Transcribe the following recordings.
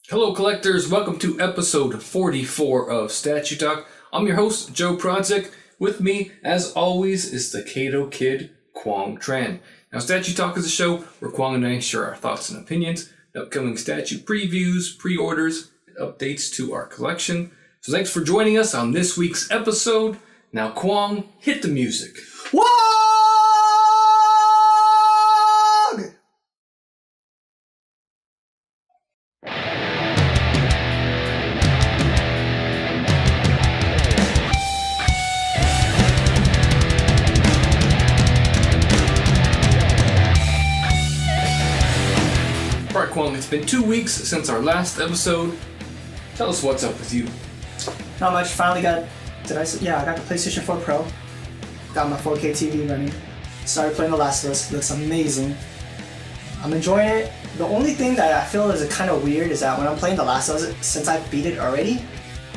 Hello collectors, welcome to episode 44 of Statute Talk. I'm your host, Joe Project. With me, as always, is the Kato Kid, Quang Tran. Now, Statute Talk is a show where Quang and I share our thoughts and opinions, upcoming statue previews, pre-orders, and updates to our collection. So thanks for joining us on this week's episode. Now, Quang, hit the music. Wog! Alright, Quang, it's been 2 weeks since our last episode. Tell us what's up with you. Not much. Finally got, I got the PlayStation 4 Pro. Got my 4K TV running. Started playing The Last of Us. Looks amazing. I'm enjoying it. The only thing that I feel is kind of weird is that when I'm playing The Last of Us, since I beat it already,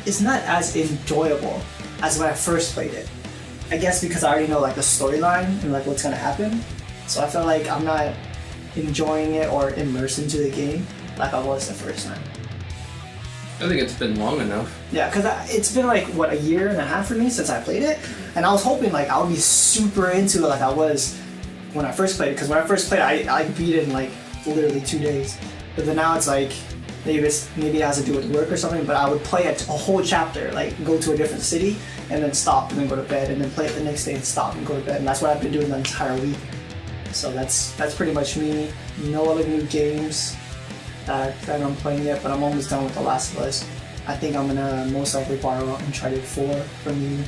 it's not as enjoyable as when I first played it. I guess because I already know like the storyline and like what's gonna happen. So I feel like I'm not enjoying it or immersed into the game like I was the first time. I think it's been long enough. Yeah, because it's been like, what, a year and a half for me since I played it? And I was hoping like I would be super into it like I was when I first played it. Because when I first played it, I beat it in like literally 2 days. But then now it's like, maybe it has to do with work or something, but I would play a whole chapter, like go to a different city and then stop and then go to bed and then play it the next day and stop and go to bed. And that's what I've been doing the entire week. So that's pretty much me. No other new games that I'm playing yet, but I'm almost done with The Last of Us. I think I'm gonna most likely borrow Uncharted 4 from you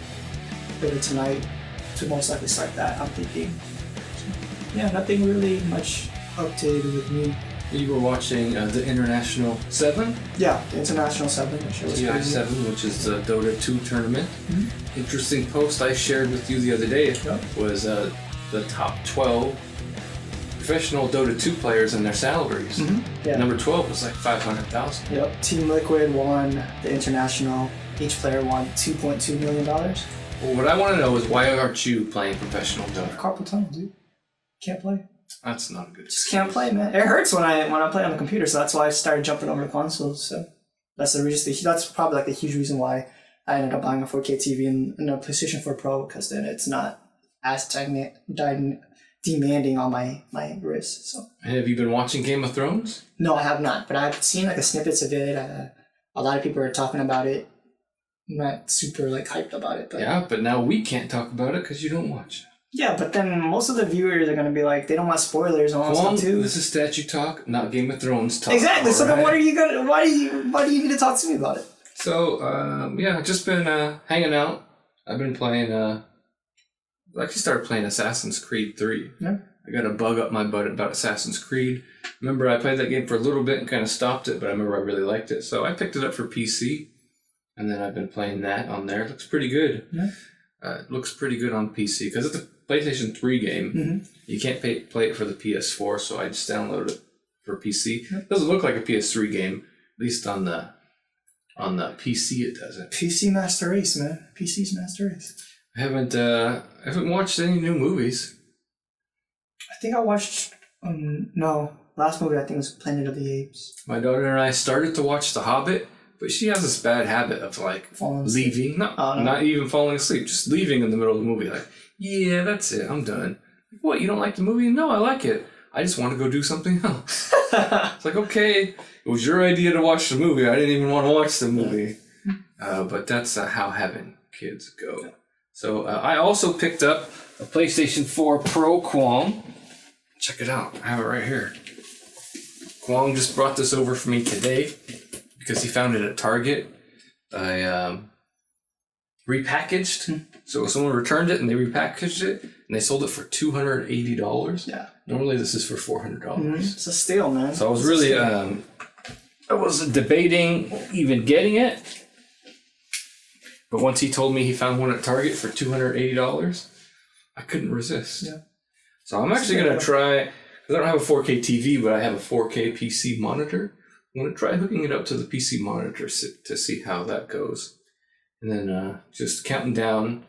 later tonight to most likely start that, I'm thinking. Yeah, nothing really much updated with me. You were watching the International 7? Yeah, the International 7. TI 7, which is the Dota 2 tournament. Mm-hmm. Interesting post I shared with you the other day was the top 12 professional Dota 2 players and their salaries. Mm-hmm. Yeah. Number 12 was like $500,000. Yep. Team Liquid won the International. Each player won $2.2 million. Well, what I want to know is why aren't you playing professional Dota? Carpal tunnel, dude. Can't play. That's not a good. Just can't play, man. It hurts when I play on the computer, so that's why I started jumping over to consoles. So that's the reason. That's probably like a huge reason why I ended up buying a 4K TV and a PlayStation 4 Pro, because then it's not as demanding on my wrist. So. And have you been watching Game of Thrones? No, I have not, but I've seen like a snippets of it. A lot of people are talking about it. I'm not super like hyped about it, but yeah, but now we can't talk about it because you don't watch it. Yeah, but then most of the viewers are gonna be like, they don't want spoilers and all that stuff too. This is Statue Talk, not Game of Thrones talk. Exactly. So then, what are you gonna? Why do you need to talk to me about it? So yeah, just been hanging out. I've been playing. I actually started playing Assassin's Creed 3. Yeah. I got a bug up my butt about Assassin's Creed. Remember, I played that game for a little bit and kind of stopped it, but I remember I really liked it, so I picked it up for PC, and then I've been playing that on there. It looks pretty good. Yeah. It looks pretty good on PC because it's a PlayStation 3 game. Mm-hmm. You can't play it for the PS4, so I just downloaded it for PC. It doesn't look like a PS3 game, at least on the PC it doesn't. PC Master Race, man. PC's Master Race. I haven't watched any new movies. I think I watched. Last movie I think was Planet of the Apes. My daughter and I started to watch The Hobbit, but she has this bad habit of like leaving. Not even falling asleep, just leaving in the middle of the movie. Like, yeah, that's it, I'm done. What, you don't like the movie? No, I like it. I just want to go do something else. It's like, okay, it was your idea to watch the movie. I didn't even want to watch the movie. But that's how having kids go. So I also picked up a PlayStation 4 Pro Quang. Check it out. I have it right here. Quang just brought this over for me today because he found it at Target. I repackaged. So someone returned it and they repackaged it and they sold it for $280. Yeah. Normally this is for $400. Mm-hmm. It's a steal, man. So I was really I was debating even getting it. But once he told me he found one at Target for $280, I couldn't resist. Yeah. So I'm actually going to try, because I don't have a 4K TV, but I have a 4K PC monitor. I'm going to try hooking it up to the PC monitor to see how that goes. And then just counting down.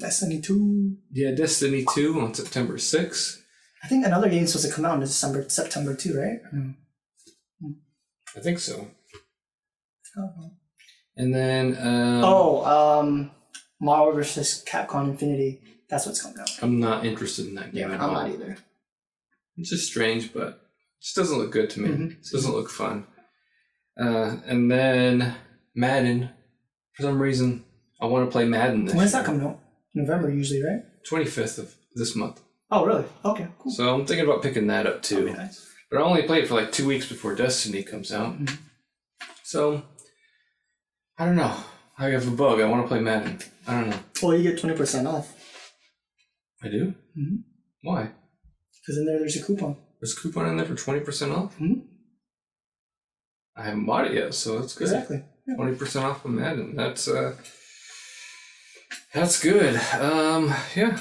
Destiny 2. Yeah, Destiny 2 on September 6th. I think another game is supposed to come out in September 2, right? I think so. Oh. And then... Marvel vs. Capcom Infinity. That's what's coming out. I'm not interested in that game at all. I'm not either. It's just strange, but it just doesn't look good to me. It doesn't look fun. And then Madden. For some reason, I want to play Madden this year. When's that coming out? November usually, right? 25th of this month. Oh, really? Okay, cool. So I'm thinking about picking that up too. That'd be nice. But I only play it for like 2 weeks before Destiny comes out. So, I don't know. I have a bug. I want to play Madden. I don't know. Well, you get 20% off. I do? Mm-hmm. Why? Because in there's a coupon. There's a coupon in there for 20% off? Mm-hmm. I haven't bought it yet, so that's good. Exactly. Yeah. 20% off of Madden. That's good. Yeah.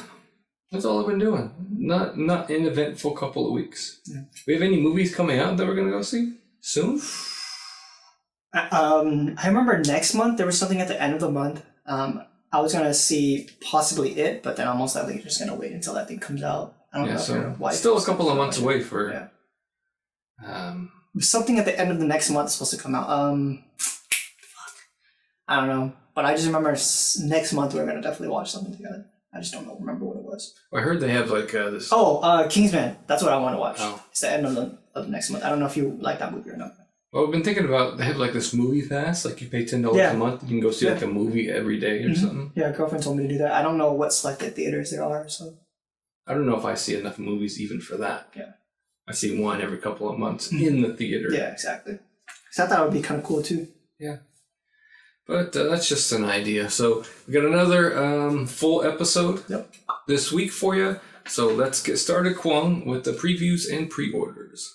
That's all I've been doing. Not an eventful couple of weeks. Yeah. We have any movies coming out that we're gonna go see soon? I remember next month there was something at the end of the month. I was gonna see possibly it, but then I'm most likely just gonna wait until that thing comes out. I don't know. So still a couple of months away for. Yeah. Something at the end of the next month is supposed to come out. I don't know, but I just remember next month we're gonna definitely watch something together. I just don't remember what it was. I heard they have like this. Kingsman. That's what I want to watch. Oh. It's the end of the next month. I don't know if you like that movie or not. Well, I've been thinking about, they have like this movie pass, like you pay $10 a month, you can go see like a movie every day or something. Yeah, a girlfriend told me to do that. I don't know what selected theaters there are, so. I don't know if I see enough movies even for that. Yeah. I see one every couple of months in the theater. Yeah, exactly. So I thought it would be kind of cool too. Yeah. But that's just an idea. So we got another full episode this week for you. So let's get started, Kwong, with the previews and pre-orders.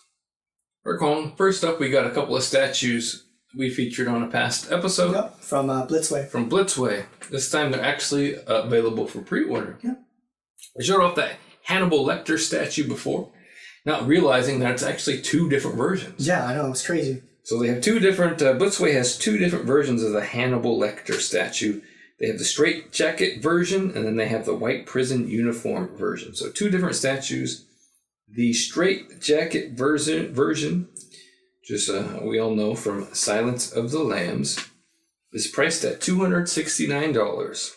All right, Kwong, first up, we got a couple of statues we featured on a past episode. Yep, from Blitzway. From Blitzway. This time they're actually available for pre-order. Yep. I showed off that Hannibal Lecter statue before, not realizing that it's actually two different versions. Yeah, I know, it's crazy. So they have two different, Blitzway has two different versions of the Hannibal Lecter statue. They have the straight jacket version, and then they have the white prison uniform version. So two different statues. The straight jacket version, just we all know from Silence of the Lambs, is priced at $269.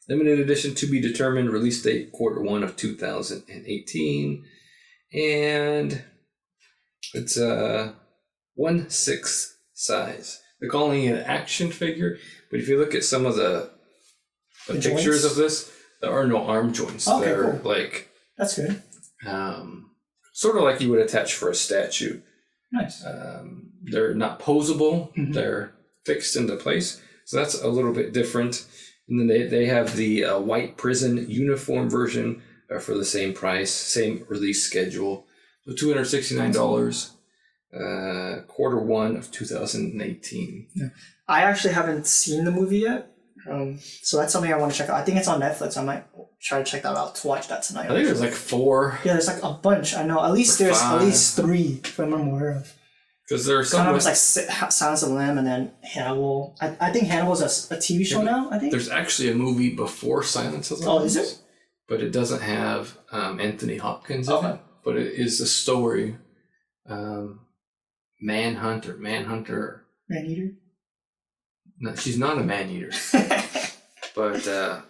Limited edition to be determined, release date Q1 of 2018. And it's 1/6 size. They're calling it an action figure, but if you look at some of the pictures joints? of this, there are no arm joints. Okay, They're cool. like That's good. sort of like you would attach for a statue. Nice. They're not posable. They're fixed into place. So that's a little bit different. And then they have the white prison uniform version for the same price, same release schedule. So $269, Q1 of 2018. Yeah. I actually haven't seen the movie yet. So that's something I want to check out. I think it's on Netflix. I might try to check that out to watch that tonight. I think there's like 4. Yeah, there's like a bunch. I know. At least there's 5. at least 3 from I'm aware of. Because there's some of it's like Silence of the Lamb and then Hannibal. I think Hannibal's a TV show now, I think. There's actually a movie before Silence of the Lambs. Oh, is it? But it doesn't have Anthony Hopkins in it. But it is a story. Manhunter. Man-eater? No, she's not a man-eater. But I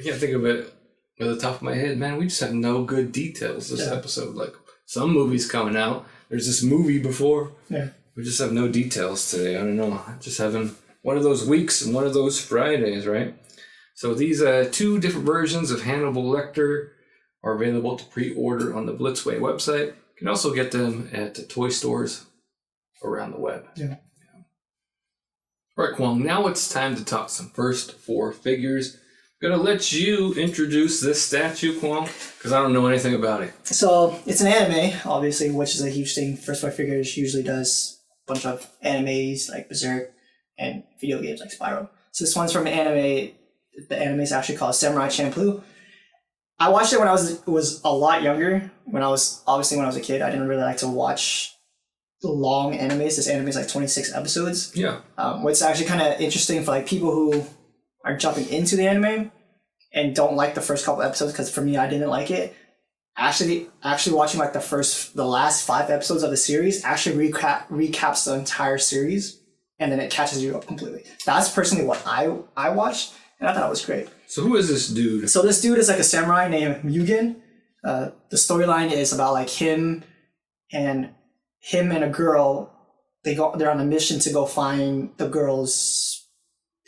can't think of it at the top of my head. Man, we just have no good details this episode. Like, some movies coming out. There's this movie before. Yeah. We just have no details today. I don't know. Just having one of those weeks and one of those Fridays, right? So these 2 different versions of Hannibal Lecter are available to pre-order on the Blitzway website. You can also get them at toy stores around the web. Yeah. All right, Kwong, now it's time to talk some first 4 figures. I'm going to let you introduce this statue, Kwong, because I don't know anything about it. So, it's an anime, obviously, which is a huge thing. First 4 figures usually does a bunch of animes like Berserk and video games like Spyro. So this one's from an anime. The anime is actually called Samurai Champloo. I watched it when I was a lot younger. When I was a kid, I didn't really like to watch the long animes. This anime is like 26 episodes. Yeah. What's actually kind of interesting for like people who are jumping into the anime and don't like the first couple episodes, because for me, I didn't like it. actually watching like the last 5 episodes of the series actually recaps the entire series, and then it catches you up completely. That's personally what I watched, and I thought it was great. So who is this dude? So this dude is like a samurai named Mugen. The storyline is about like him and a girl. They're on a mission to go find the girl's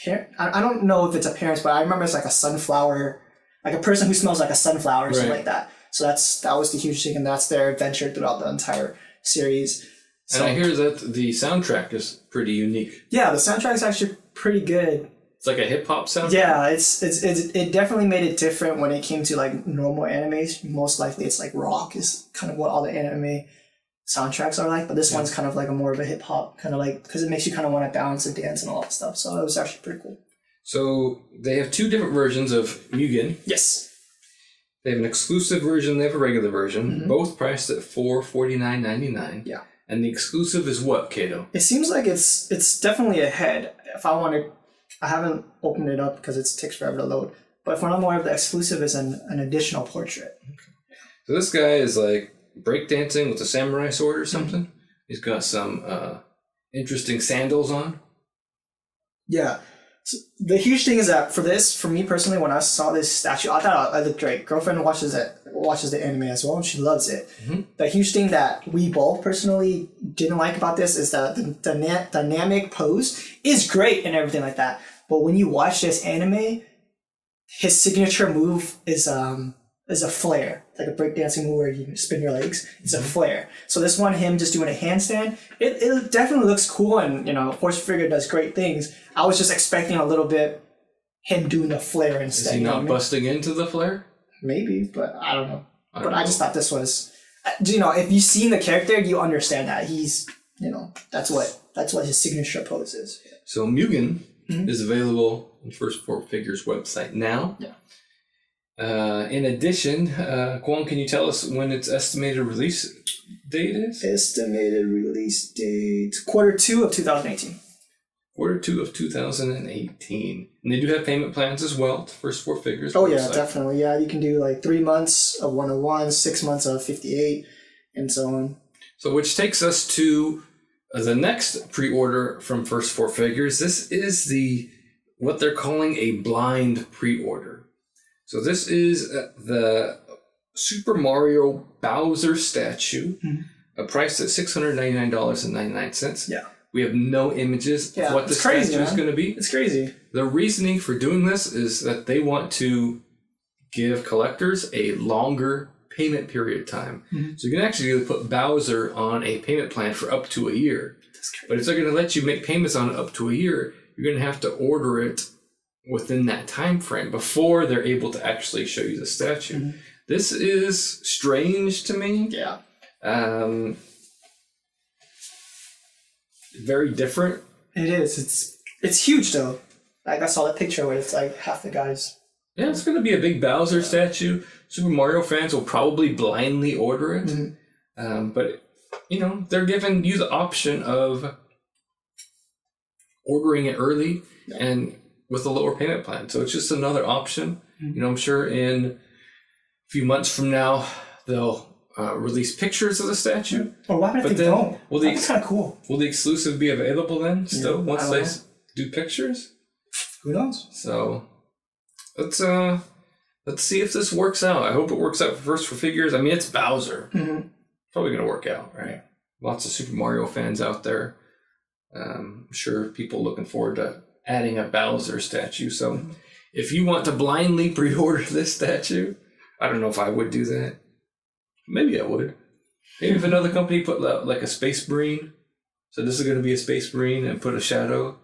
parent. I don't know if it's a parent, but I remember it's like a sunflower, like a person who smells like a sunflower or something like that. So that was the huge thing, and that's their adventure throughout the entire series. So, and I hear that the soundtrack is pretty unique. Yeah, the soundtrack is actually pretty good. It's like a hip hop soundtrack. Yeah, it definitely made it different when it came to like normal animes. Most likely, it's like rock is kind of what all the anime soundtracks are like, but this one's kind of like a more of a hip hop kind of like, because it makes you kind of want to bounce and dance and all that stuff. So it was actually pretty cool. So they have 2 different versions of Mugen. Yes. They have an exclusive version. They have a regular version. Both priced at $449.99. Yeah. And the exclusive is what, Kato? It seems like it's definitely ahead. If I want to, I haven't opened it up because it takes forever to load. But for more of the exclusive is an additional portrait. Okay. So this guy is like breakdancing with a samurai sword or something. He's got some interesting sandals on. Yeah. So the huge thing is that for me personally, when I saw this statue, I thought it looked great. Girlfriend watches the anime as well, and she loves it. The huge thing that we both personally didn't like about this is that the dynamic pose is great and everything like that. But when you watch this anime, his signature move is a flare, like a breakdancing move where you spin your legs. It's a flare. So this one, him just doing a handstand, it definitely looks cool, and Force Figure does great things. I was just expecting a little bit him doing the flare instead. Is he not busting into the flare? Maybe, but I don't know. I just thought this was, if you've seen the character, you understand that he's, that's what his signature pose is. So Mugen is available on First Four Figures website now. Yeah. In addition, Kwon, can you tell us when its estimated release date is? Estimated release date, Q2 of 2018. Q2 of 2018. And they do have payment plans as well to First Four Figures. Oh, yeah, definitely. Yeah, you can do like 3 months of 101, 6 months of 58, and so on. So, which takes us to the next pre-order from First Four Figures. This is what they're calling a blind pre-order. So this is the Super Mario Bowser statue, priced at $699.99. Yeah. We have no images of what the statue is going to be. It's crazy. The reasoning for doing this is that they want to give collectors a longer payment period of time. So you can actually put Bowser on a payment plan for up to a year. But if they're going to let you make payments on it up to a year, you're going to have to order it within that time frame before they're able to actually show you the statue. This is strange to me. Yeah. Very different. It is. It's huge though. Like I saw the picture where it's like half the guys. Yeah, it's going to be a big Bowser statue. Super Mario fans will probably blindly order it. But, they're giving you the option of ordering it early and with a lower payment plan. So it's just another option. I'm sure in a few months from now, they'll release pictures of the statue. Or why would they don't? That's kind of cool. Will the exclusive be available then still once they do pictures? Who knows? So let's see if this works out. I hope it works out for Figures. I mean, it's Bowser. Probably going to work out, right? Lots of Super Mario fans out there. I'm sure people looking forward to adding a Bowser statue. So if you want to blindly pre-order this statue, I don't know if I would do that. Maybe I would. Maybe if another company put like a Space Marine, so this is going to be a Space Marine, and put a shadow,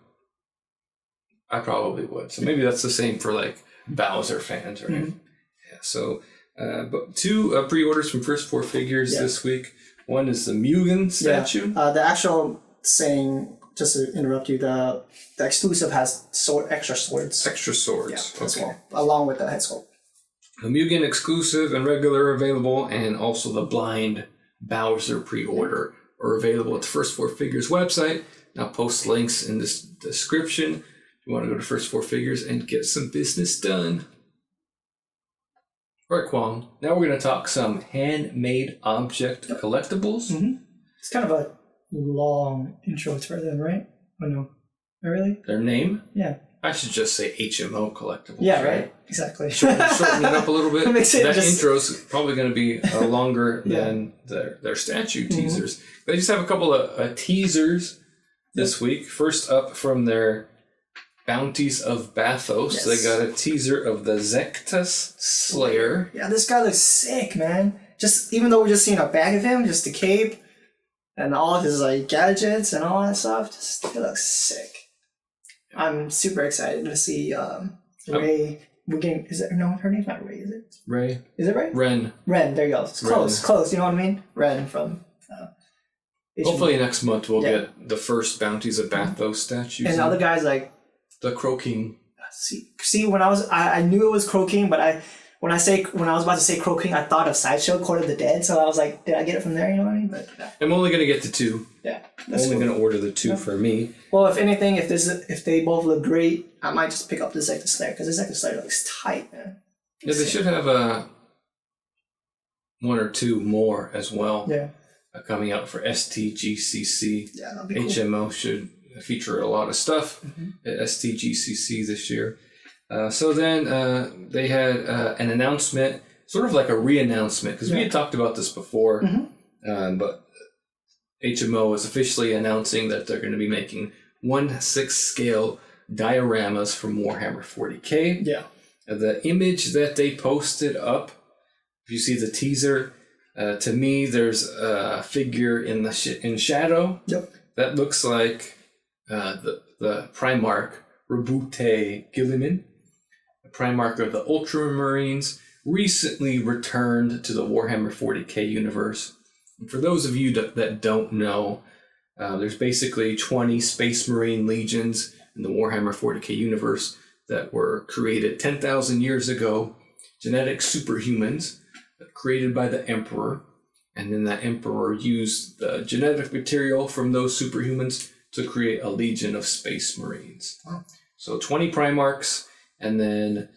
I probably would. So maybe that's the same for like Bowser fans, right? Yeah. So, but 2 pre-orders from First Four Figures this week. One is the Mugen statue. Yeah. The actual saying, just to interrupt you, the exclusive has extra swords. Extra swords. Yeah, as well, along with the head sculpt. The Mugen exclusive and regular are available, and also the blind Bowser pre-order are available at the First Four Figures website. And I'll post links in this description if you want to go to First Four Figures and get some business done. All right, Kwong. Now we're going to talk some handmade object collectibles. Mm-hmm. It's kind of a long intro for them, right? Oh, no. Oh, really? Their name? Yeah. I should just say HMO Collectibles. Yeah, right? Exactly. Shorten it up a little bit. That intro's probably going to be longer than their statue teasers. They just have a couple of teasers this week. First up from their Bounties of Bathos, they got a teaser of the Zektus Slayer. Yeah, this guy looks sick, man. Just even though we're just seeing a back of him, just the cape and all of his like gadgets and all that stuff, just it looks sick. I'm super excited to see Ray. Mugen, is it? No, her name's not Ray, is it? Ray. Is it Ray? Ren. There you go. It's close. Close. You know what I mean? Ren from. Hopefully next month we'll get the first Bounties of Bathos statues. And other guys like the Crow King. See, when I knew it was Crow King, but when I was about to say Crow King, I thought of Sideshow Court of the Dead. So I was like, did I get it from there? You know what I mean? But I'm only gonna get the 2. Yeah, I'm only gonna order the 2 for me. Well, if anything, if they both look great, I might just pick up the Zektus Slayer because the Zektus Slayer looks tight, man. Yeah, they should have 1 or 2 more as well. Yeah. Coming out for STGCC. Yeah, that'd be cool. HMO should feature a lot of stuff at STGCC this year. So then they had an announcement, sort of like a re-announcement, because we had talked about this before, but HMO is officially announcing that they're going to be making 1/6 scale dioramas from Warhammer 40k. Yeah. The image that they posted up, if you see the teaser, to me there's a figure in shadow. Yep. That looks like the Primarch Rabute Gilliman, the Primarch of the Ultramarines, recently returned to the Warhammer 40k universe. And for those of you that don't know, there's basically 20 Space Marine legions in the Warhammer 40k universe that were created 10,000 years ago, genetic superhumans created by the Emperor, and then that Emperor used the genetic material from those superhumans to create a legion of Space Marines. So 20 Primarchs, and then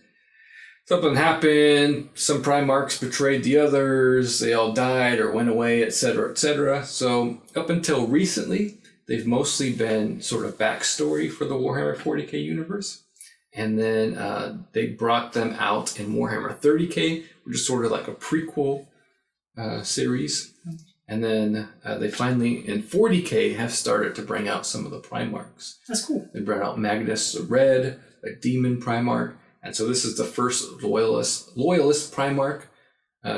something happened, some Primarchs betrayed the others, they all died or went away, etc., etc. So up until recently, they've mostly been sort of backstory for the Warhammer 40k universe. And then they brought them out in Warhammer 30k, which is sort of like a prequel series. And then they finally, in 40k, have started to bring out some of the Primarchs. That's cool. They brought out Magnus the Red, a Demon Primarch. And so this is the first loyalist Primarch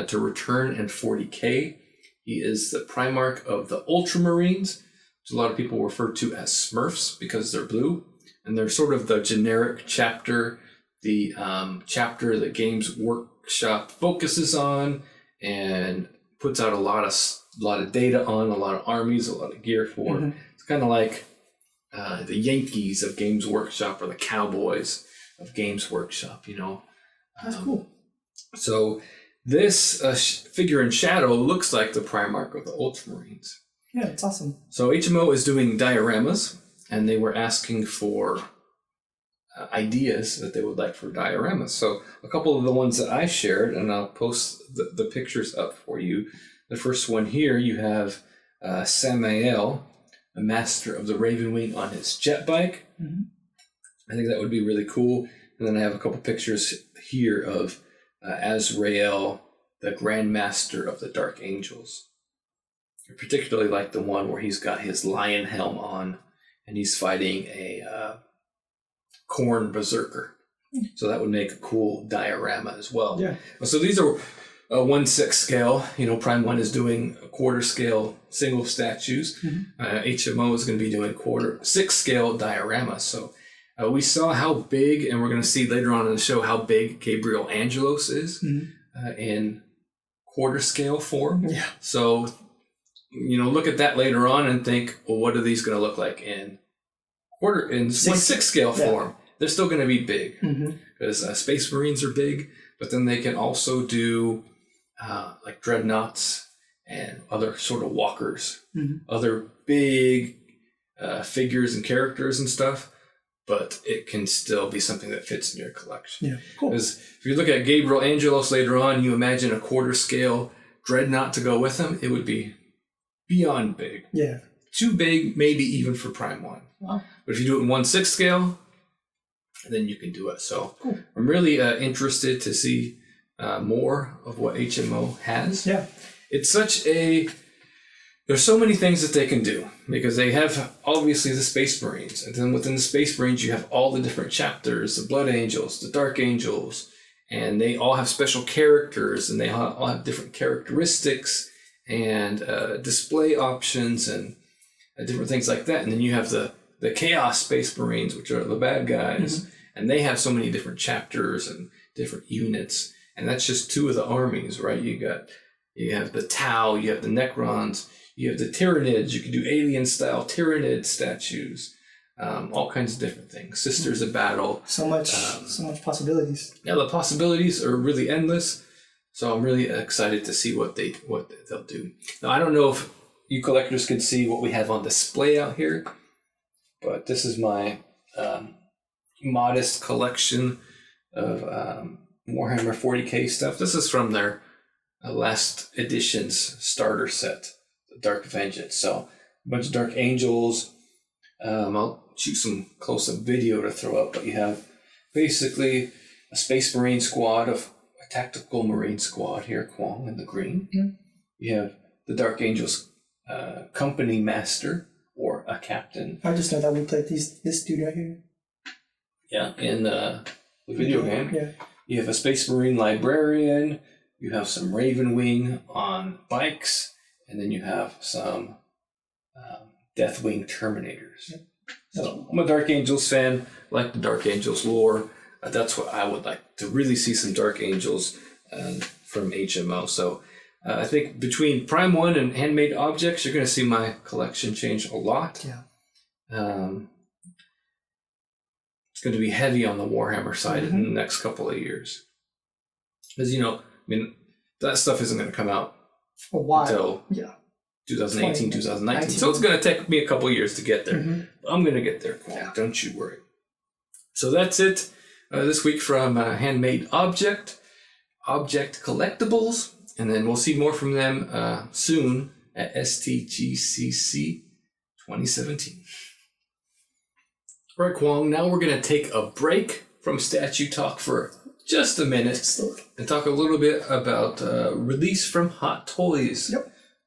to return in 40k. He is the Primarch of the Ultramarines, which a lot of people refer to as Smurfs because they're blue. And they're sort of the generic chapter, the chapter that Games Workshop focuses on and puts out a lot of data on, a lot of armies, a lot of gear for. It's kind of like the Yankees of Games Workshop or the Cowboys of Games Workshop, you know. That's cool. So this figure in shadow looks like the Primarch of the Ultramarines. Yeah, it's awesome. So HMO is doing dioramas, and they were asking for ideas that they would like for dioramas. So a couple of the ones that I shared, and I'll post the pictures up for you. The first one here, you have Samael, a master of the Ravenwing, on his jet bike. I think that would be really cool. And then I have a couple pictures here of Azrael, the Grand Master of the Dark Angels. I particularly like the one where he's got his lion helm on and he's fighting a Khorne berserker. So that would make a cool diorama as well. Yeah. So these are 1/6 scale. You know, Prime 1 is doing a quarter scale single statues. HMO is going to be doing 6 scale dioramas. So we saw how big, and we're going to see later on in the show how big Gabriel Angelos is in quarter scale form. Yeah. So, you know, look at that later on and think, well, what are these going to look like in 1/6 scale form? They're still going to be big because Space Marines are big, but then they can also do like Dreadnoughts and other sort of walkers, other big figures and characters and stuff. but it can still be something that fits in your collection. Yeah, cool. Because if you look at Gabriel Angelos later on, you imagine a quarter scale Dreadnought to go with him, it would be beyond big. Yeah. Too big, maybe even for Prime 1. Wow. But if you do it in 1/6 scale, then you can do it. So cool. I'm really interested to see more of what HMO has. Yeah. It's such a... There's so many things that they can do, because they have, obviously, the Space Marines. And then within the Space Marines, you have all the different chapters, the Blood Angels, the Dark Angels, and they all have special characters, and they all have different characteristics and display options and different things like that. And then you have the Chaos Space Marines, which are the bad guys, and they have so many different chapters and different units. And that's just 2 of the armies, right? You have the Tau, you have the Necrons, you have the Tyranids. You can do alien-style Tyranid statues, all kinds of different things. Sisters of Battle. So much possibilities. Yeah, the possibilities are really endless. So I'm really excited to see what they'll do. Now, I don't know if you collectors can see what we have on display out here, but this is my modest collection of Warhammer 40k stuff. This is from their last edition's starter set, the Dark Vengeance. So a bunch of Dark Angels. I'll shoot some close-up video to throw up, but you have basically a Space Marine squad of a tactical Marine squad here, Kwong in the green. Mm-hmm. You have the Dark Angels company master or a captain. I just know that we played this dude right here. Yeah, in the video game. Yeah. You have a Space Marine librarian. You have some Ravenwing on bikes, and then you have some Deathwing Terminators. Yep. So I'm a Dark Angels fan, like the Dark Angels lore. That's what I would like to really see, some Dark Angels from HMO. So I think between Prime 1 and Handmade Objects, you're going to see my collection change a lot. Yeah. It's going to be heavy on the Warhammer side in the next couple of years. Because, that stuff isn't going to come out until 2018, 2019. So it's going to take me a couple of years to get there. But I'm going to get there, Kwong. Don't you worry. So that's it this week from Handmade Object Collectibles. And then we'll see more from them soon at STGCC 2017. All right, Kwong, now we're going to take a break from statue talk for just a minute and talk a little bit about release from Hot Toys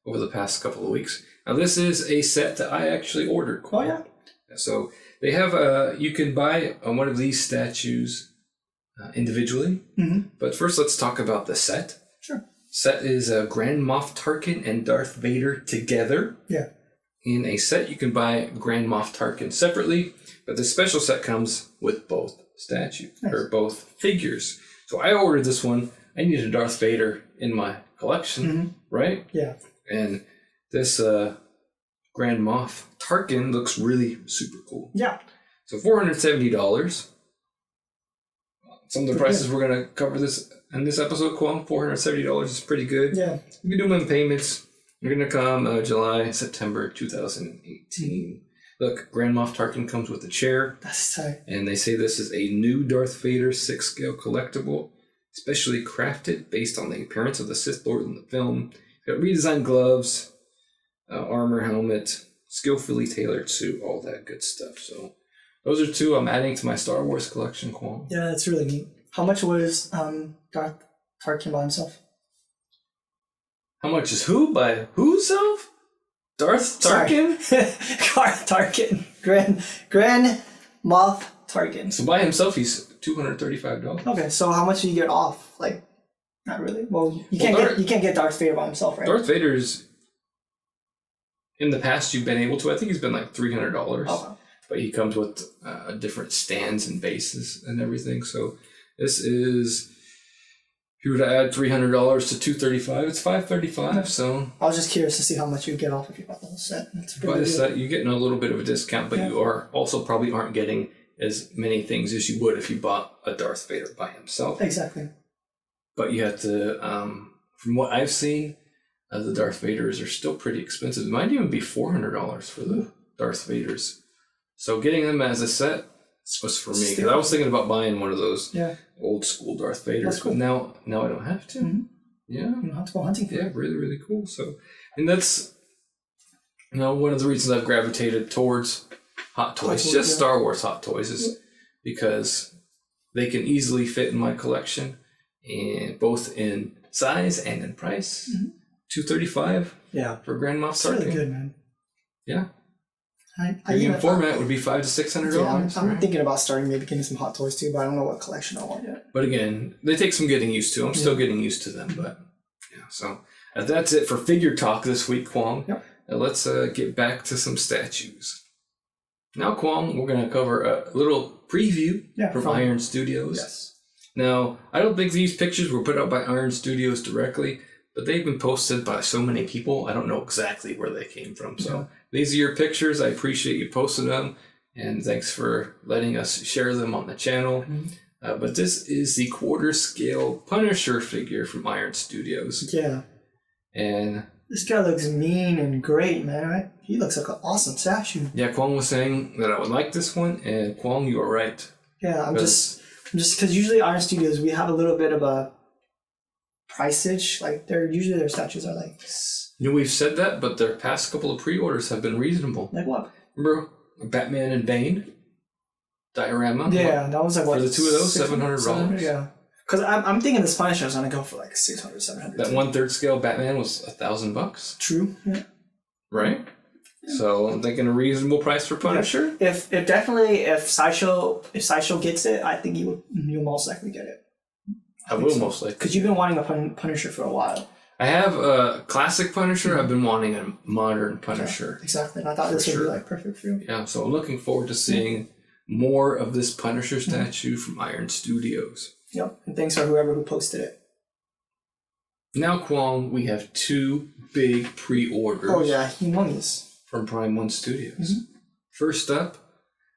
over the past couple of weeks. Now, this is a set that I actually ordered, Kwong. Oh, yeah? So they have, you can buy one of these statues individually. But first, let's talk about the set. Sure. Set is Grand Moff Tarkin and Darth Vader together. Yeah. In a set, you can buy Grand Moff Tarkin separately, but the special set comes with both statues, or both figures. So I ordered this one. I needed a Darth Vader in my collection, right? Yeah. And this Grand Moff Tarkin looks really super cool. Yeah. So $470. Some of the prices we're going to cover this in this episode, Kwong. $470 is pretty good. Yeah. You can do them in payments. They're going to come July, September 2018. Look, Grand Moff Tarkin comes with a chair. That's tight. And they say this is a new Darth Vader 6-scale collectible, specially crafted based on the appearance of the Sith Lord in the film. It's got redesigned gloves, armor, helmet, skillfully tailored suit, all that good stuff. So those are 2 I'm adding to my Star Wars collection, Kwong. Yeah, that's really neat. How much was Darth Tarkin by himself? How much is who by whose self? Darth Tarkin? Darth Tarkin. Grand Moff Tarkin. So by himself, he's $235. Okay, so how much do you get off? Like, not really. Well, you can't get Darth Vader by himself, right? Darth Vader's, in the past, you've been able to. I think he's been like $300. Okay. But he comes with different stands and bases and everything. So this is, if you were to add $300 to $235, it's $535. So I was just curious to see how much you'd get off if you bought the whole set. By the set, you're getting a little bit of a discount, but you are also probably aren't getting as many things as you would if you bought a Darth Vader by himself. Exactly. But you have to, from what I've seen, the Darth Vaders are still pretty expensive. It might even be $400 for the Darth Vaders. So getting them as a set, was for me. Because I was thinking about buying one of those old school Darth Vaders. Cool. But now I don't have to. Mm-hmm. Yeah. You don't have to go hunting for it. Yeah, really, really cool. So, and that's, one of the reasons I've gravitated towards Hot Toys, just Star Wars Hot Toys, is because they can easily fit in my collection, and both in size and in price. Mm-hmm. $235 for a Grand Moff Tarkin. It's really good, man. Yeah. Premium format would be $500 to $600. Yeah, I'm thinking about starting maybe getting some Hot Toys too, but I don't know what collection I want yet. But again, they take some getting used to. I'm still getting used to them, but so that's it for figure talk this week, Kwong. Yep. Now let's get back to some statues. Now, Kwong, we're going to cover a little preview from Iron Studios. Yes. Now, I don't think these pictures were put out by Iron Studios directly, but they've been posted by so many people, I don't know exactly where they came from. So these are your pictures. I appreciate you posting them, and thanks for letting us share them on the channel. Mm-hmm. But this is the quarter-scale Punisher figure from Iron Studios. Yeah. And this guy looks mean and great, man. Right? He looks like an awesome statue. Yeah, Kwong was saying that I would like this one, and Kwong, you are right. Yeah, I'm just because usually Iron Studios, we have a little bit of a priceage. Like usually their statues are like. We've said that, but their past couple of pre-orders have been reasonable. Like what? Remember Batman and Bane? Diorama? Yeah, that was like what? For the two of those, $700. Yeah. Because I'm thinking this Punisher is going to go for like $600, $700. That 1/3 scale Batman was $1,000. True. Yeah. Right? Yeah. So I'm thinking a reasonable price for Punisher. Yeah. If Sideshow gets it, I think you'll most likely get it. I will most likely. Because you've been wanting a Punisher for a while. I have a classic Punisher. Mm-hmm. I've been wanting a modern Punisher. Yeah, exactly. And I thought this would be like perfect for you. Yeah, so I'm looking forward to seeing more of this Punisher statue from Iron Studios. Yep, and thanks for who posted it. Now, Kwong, we have two big pre-orders. Oh yeah, humongous. From Prime 1 Studios. Mm-hmm. First up,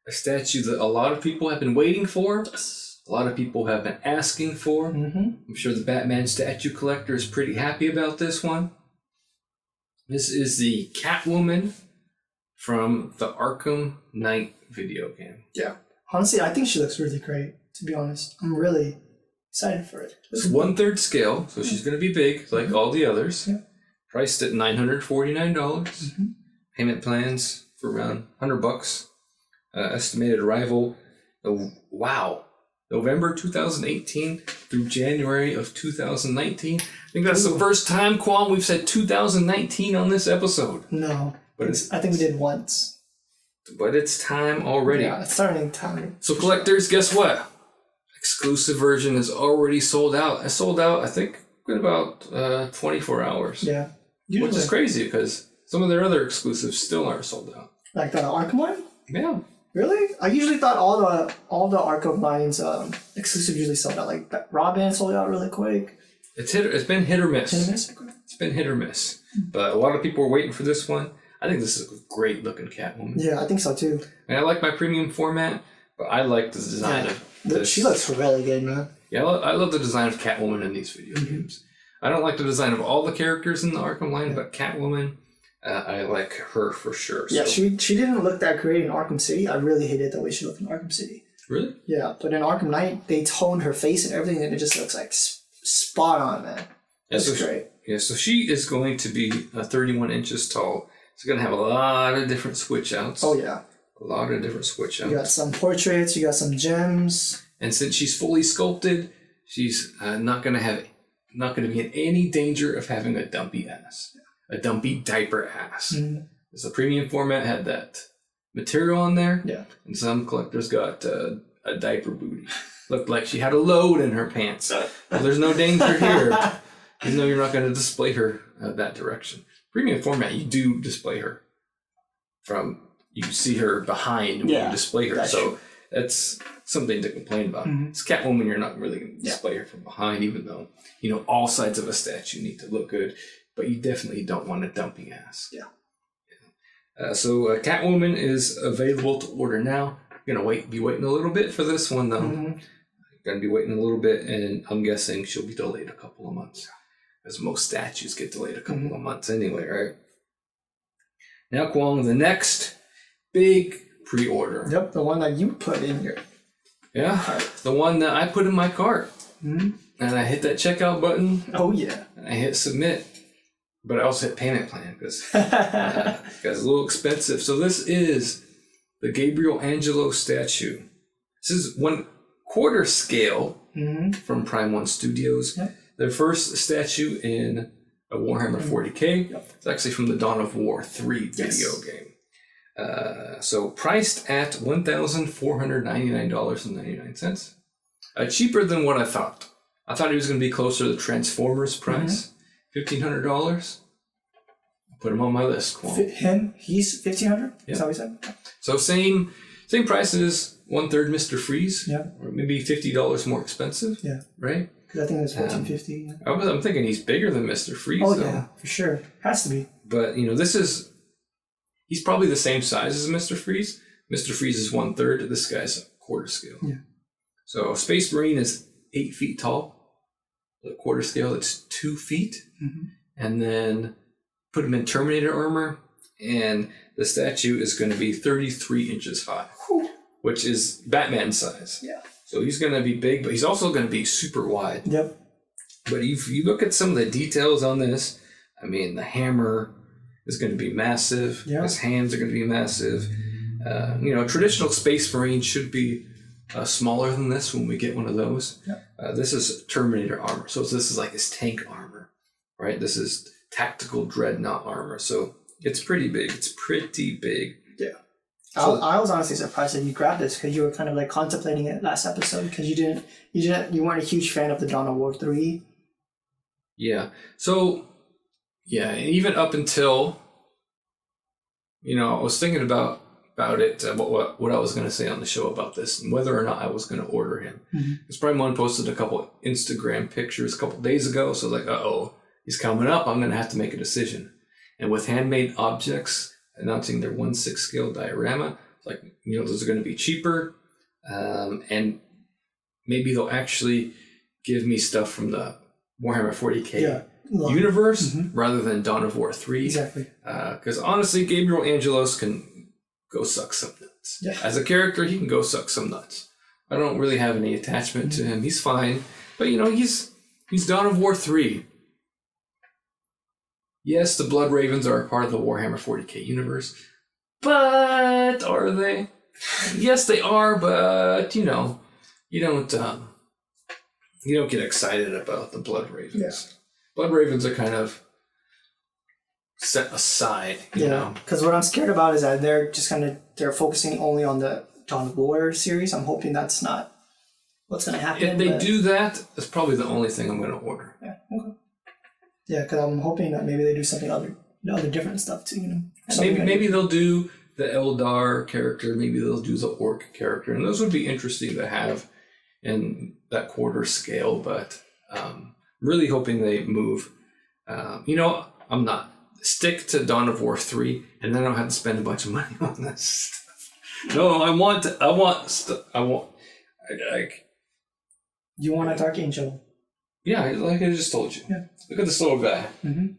a statue that a lot of people have been waiting for. Yes. A lot of people have been asking for. Mm-hmm. I'm sure the Batman statue collector is pretty happy about this one. This is the Catwoman from the Arkham Knight video game. Yeah. Honestly, I think she looks really great, to be honest. I'm really excited for it. It's 1/3 scale, so she's going to be big, like all the others. Yeah. Priced at $949. Mm-hmm. Payment plans for around $100. Estimated arrival, November 2018 through January of 2019. I think that's the first time, Kwong, we've said 2019 on this episode. No, but I think we did once. But it's time already. Yeah, it's starting time. So collectors, guess what? Exclusive version is already sold out. I sold out, I think, in about 24 hours. Yeah. Usually. Which is crazy because some of their other exclusives still aren't sold out. Like the Arkham one? Yeah. Really? I usually thought all the Arkham lines exclusive usually sold out. Like Robin sold out really quick. It's been hit or miss. Hit or miss? Okay. It's been hit or miss. But a lot of people are waiting for this one. I think this is a great looking Catwoman. Yeah, I think so too. And I like my premium format, but I like the design of this. She looks really good, man. Yeah, I love the design of Catwoman in these video games. I don't like the design of all the characters in the Arkham line, but Catwoman, I like her for sure. Yeah, so. She didn't look that great in Arkham City. I really hated the way she looked in Arkham City. Really? Yeah, but in Arkham Knight, they toned her face and everything, and it just looks like spot on, man. That's great. So she is going to be 31 inches tall. It's going to have a lot of different switch outs. Oh, yeah. A lot of different switch outs. You got some portraits, you got some gems. And since she's fully sculpted, she's not going to be in any danger of having a dumpy ass. A dumpy diaper ass. Mm-hmm. So the premium format had that material on there. Yeah. And some collectors got a diaper booty. Looked like she had a load in her pants. Well, there's no danger here. Even though you're not going to display her that direction. Premium format, you do display her. You see her behind when you display her. So that's something to complain about. Mm-hmm. It's Catwoman, you're not really going to display her from behind, even though, all sides of a statue need to look good. But you definitely don't want a dumpy ass. Yeah. So Catwoman is available to order now. You're going to be waiting a little bit for this one, though. Mm-hmm. Going to be waiting a little bit, and I'm guessing she'll be delayed a couple of months. As most statues get delayed a couple of months anyway, right? Now, Kwong, the next big pre-order. Yep, the one that you put in your cart. The one that I put in my cart. Mm-hmm. And I hit that checkout button. Oh, yeah. And I hit submit. But I also hit payment plan because it's a little expensive. So this is the Gabriel Angelo statue. This is 1/4 scale from Prime 1 Studios. Yep. Their first statue in a Warhammer 40k. Yep. It's actually from the Dawn of War 3 video game. So priced at $1,499.99. Cheaper than what I thought. I thought he was going to be closer to the Transformers price. $1,500. Put him on my list. He's $1,500. That's how we said. So same prices. 1/3 Mr. Freeze. Yeah. Or maybe $50 more expensive. Yeah. Right. Because I think it was $1,450. Yeah. I'm thinking he's bigger than Mr. Freeze. Oh yeah, for sure. Has to be. But he's probably the same size as Mr. Freeze. Mr. Freeze is 1/3. This guy's 1/4 scale. Yeah. So Space Marine is 8 feet tall. The 1/4 scale, it's 2 feet. Mm-hmm. And then put him in Terminator armor, and the statue is going to be 33 inches high, which is Batman size. Yeah. So he's going to be big, but he's also going to be super wide. Yep. But if you look at some of the details on this, I mean, the hammer is going to be massive. Yeah. His hands are going to be massive. Traditional Space Marine should be smaller than this when we get one of those. Yep. This is Terminator armor. So this is like his tank armor, right? This is tactical Dreadnought armor. So it's pretty big. Yeah. So, I was honestly surprised that you grabbed this because you were kind of like contemplating it last episode because you weren't a huge fan of the Dawn of War 3. Yeah. So, yeah, even up until, I was thinking about it, what I was going to say on the show about this and whether or not I was going to order him. Because Prime 1 posted a couple Instagram pictures a couple days ago. So like, he's coming up. I'm going to have to make a decision. And with Handmade Objects announcing their 1/6 scale diorama, like, those are going to be cheaper. And maybe they'll actually give me stuff from the Warhammer 40k universe rather than Dawn of War 3. Exactly. Because honestly, Gabriel Angelos can go suck some nuts. Yeah. As a character, he can go suck some nuts. I don't really have any attachment to him. He's fine. But, he's Dawn of War 3. Yes, the Blood Ravens are a part of the Warhammer 40k universe. But are they? Yes, they are, but, you don't get excited about the Blood Ravens. Yeah. Blood Ravens are kind of set aside, you know. Because what I'm scared about is that they're focusing only on the Dawn of War series. I'm hoping that's not what's going to happen. If they do that, that's probably the only thing I'm going to order. Yeah, okay. Yeah, because I'm hoping that maybe they do something other different stuff too, Maybe they'll do the Eldar character, maybe they'll do the Orc character, and those would be interesting to have in that 1/4 scale, but really hoping they move. I'm not. Stick to Dawn of War 3, and then I don't have to spend a bunch of money on this stuff. No, I want. You want a Dark Angel? Yeah, like I just told you. Yeah. Look at this little guy. Mm-hmm.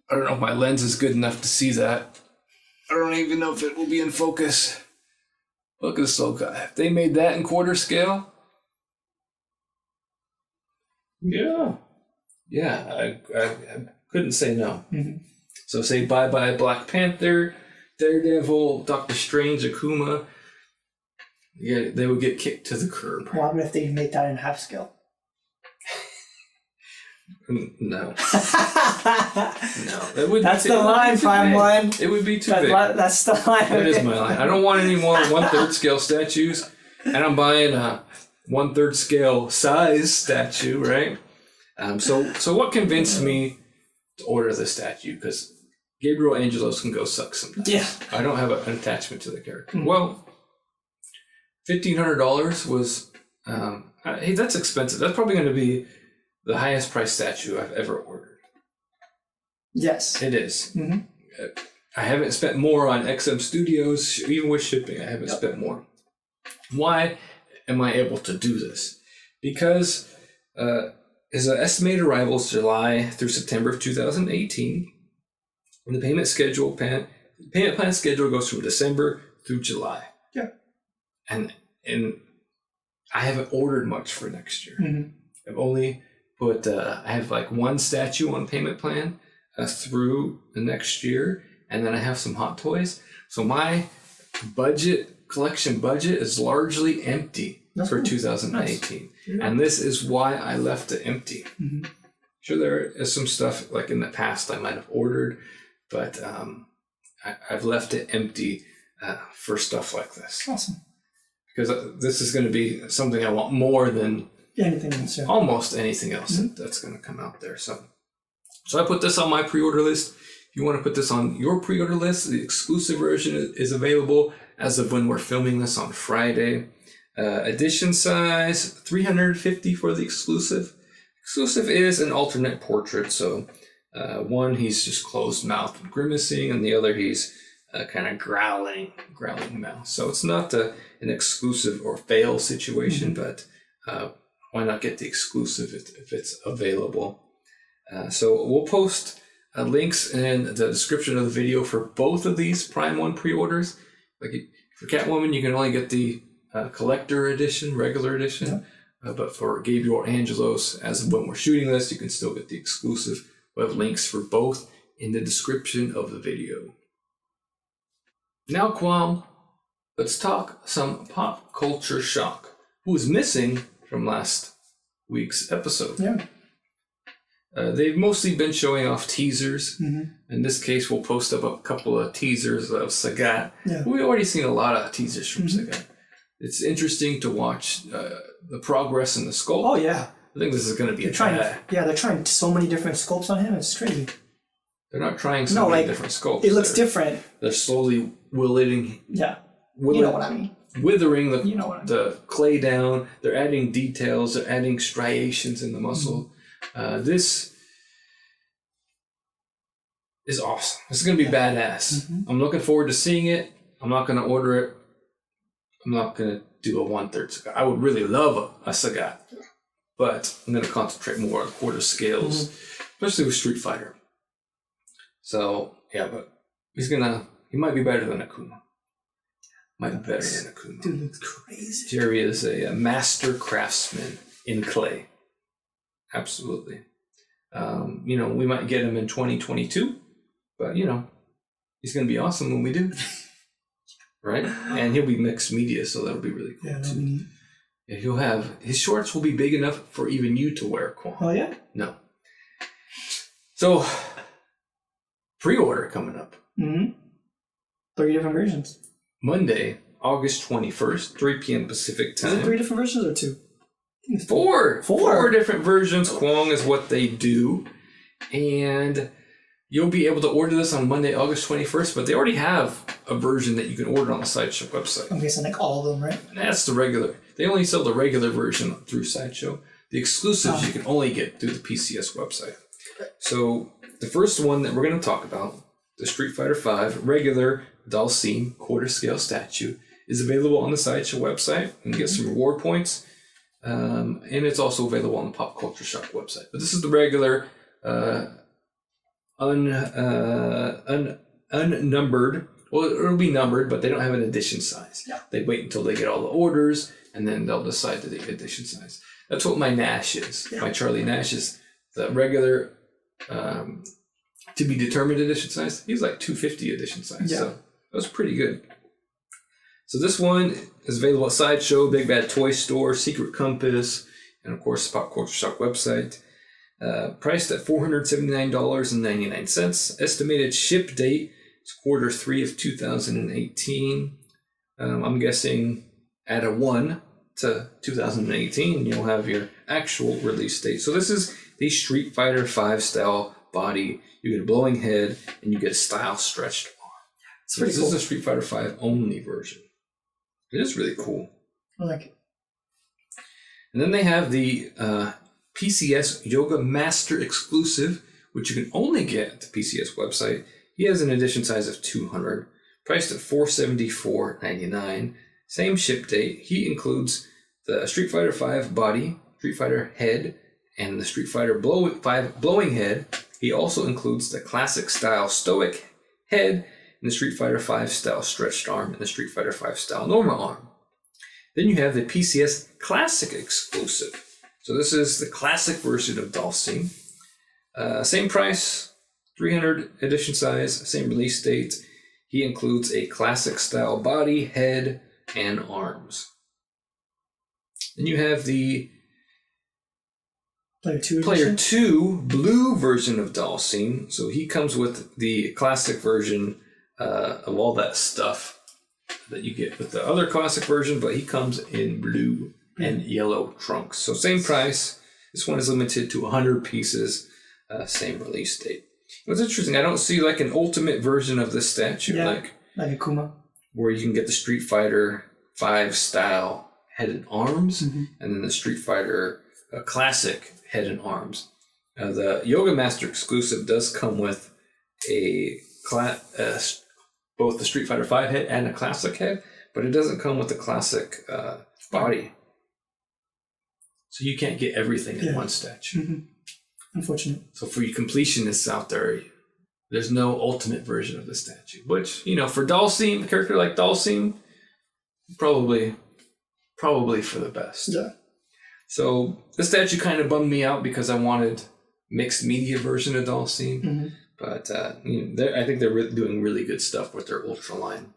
I don't know if my lens is good enough to see that. I don't even know if it will be in focus. Look at this little guy. If they made that in 1/4 scale. Yeah. Yeah, I couldn't say no. Mm-hmm. So say bye-bye Black Panther, Daredevil, Doctor Strange, Akuma. Yeah, they would get kicked to the curb. What happened if they make that in half scale? No. No. That's the line, Prime 1. It would be too big. That's the line. That is my line. I don't want any more 1/3 scale statues. And I'm buying a 1/3 scale size statue, right? So what convinced me to order the statue? Because Gabriel Angelos can go suck some nuts. Yeah. I don't have an attachment to the character. Mm. Well, $1,500 was... hey, that's expensive. That's probably going to be the highest price statue I've ever ordered. Yes. It is. Mm-hmm. I haven't spent more on XM Studios, even with shipping. I haven't spent more. Why am I able to do this? Because... his estimated arrival is July through September of 2018. And the payment schedule payment plan schedule goes from December through July. Yeah. And I haven't ordered much for next year. Mm-hmm. I've only put, I have like one statue on payment plan through the next year. And then I have some hot toys. So my collection budget is largely empty for 2018. Nice. Yeah. And this is why I left it empty. Mm-hmm. Sure, there is some stuff like in the past I might have ordered, but I've left it empty for stuff like this. Awesome. Because this is going to be something I want more than anything else, yeah. Almost anything else that's going to come out there. So I put this on my pre-order list. If you want to put this on your pre-order list, the exclusive version is available as of when we're filming this on Friday. Edition size 350 for the exclusive. Exclusive is an alternate portrait, so one he's just closed mouth and grimacing, and the other he's kind of growling mouth. So it's not an exclusive or fail situation, but why not get the exclusive if it's available? So we'll post links in the description of the video for both of these Prime 1 pre-orders. Like for Catwoman, you can only get the collector edition, regular edition. Yeah. But for Gabriel or Angelo's, as of when we're shooting this, you can still get the exclusive. We'll have links for both in the description of the video. Now, Quam, let's talk some pop culture shock. Who was missing from last week's episode? Yeah. They've mostly been showing off teasers. Mm-hmm. In this case, we'll post up a couple of teasers of Sagat. Yeah. We've already seen a lot of teasers from Sagat. It's interesting to watch the progress in the sculpt. Oh, yeah. I think this is going to be they're trying so many different sculpts on him. It's crazy. They're not trying so many different sculpts. It looks different. They're slowly you know what I mean. Withering the clay down. They're adding details. They're adding striations in the muscle. Mm-hmm. This is awesome. This is going to be badass. Mm-hmm. I'm looking forward to seeing it. I'm not going to order it. I'm not going to do a 1/3 Sagat. I would really love a Sagat, but I'm going to concentrate more on quarter scales, especially with Street Fighter. So, yeah, but he might be better than Akuma. Dude, looks crazy. Jerry is a master craftsman in clay. Absolutely. We might get him in 2022, but, he's going to be awesome when we do. Right? And he'll be mixed media, so that'll be really cool, too. Neat. Yeah, his shorts will be big enough for even you to wear, Quan. Oh, yeah? No. So, pre-order coming up. Mm-hmm. 3 different versions. Monday, August 21st, 3 p.m. Pacific time. Is it 3 different versions or 2? 4. 4 different versions. Kwong is what they do. And you'll be able to order this on Monday, August 21st, but they already have a version that you can order on the Sideshow website. Okay, so like all of them, right? And that's the regular. They only sell the regular version through Sideshow. The exclusives you can only get through the PCS website. So the first one that we're going to talk about, the Street Fighter V regular Dhalsim quarter scale statue, is available on the Sideshow website. You can get some reward points. And it's also available on the Pop Culture Shock website. But this is the regular unnumbered. Well, it'll be numbered, but they don't have an edition size. Yeah. They wait until they get all the orders, and then they'll decide to take edition size. That's what my Nash is. Yeah. My Charlie Nash is the regular to be determined edition size. He's like 250 edition size. Yeah. So that was pretty good. So this one is available at Sideshow, Big Bad Toy Store, Secret Compass, and of course the Pop Culture Shock website. Priced at $479.99. Estimated ship date is Q3 of 2018. I'm guessing at a 1 to 2018, you'll have your actual release date. So this is the Street Fighter V style body. You get a blowing head, and you get a style stretched arm. So this is a Street Fighter V only version. It is really cool. I like it. And then they have the PCS Yoga Master exclusive, which you can only get at the PCS website. He has an edition size of 200, priced at $474.99. Same ship date. He includes the Street Fighter V body, Street Fighter head, and the Street Fighter V blowing head. He also includes the classic style stoic head, the Street Fighter V style stretched arm, and the Street Fighter V style normal arm. Then you have the PCS Classic Explosive. So this is the classic version of Dhalsim. Same price, 300 edition size, same release date. He includes a classic style body, head, and arms. Then you have the Player 2 blue version of Dhalsim. So he comes with the classic version of all that stuff that you get with the other classic version, but he comes in blue and yellow trunks. So same price. This one is limited to 100 pieces, same release date. What's interesting, I don't see like an ultimate version of this statue, like a Kuma, where you can get the Street Fighter V style head and arms, and then the Street Fighter classic head and arms. The Yoga Master exclusive does come with both the Street Fighter V head and a classic head, but it doesn't come with the classic body. So you can't get everything in one statue. Unfortunate. So for you completionists out there, there's no ultimate version of the statue. Which, for Dhalsim, a character like Dhalsim, probably for the best. Yeah. So the statue kind of bummed me out because I wanted mixed media version of Dhalsim. But I think they're doing really good stuff with their Ultra line.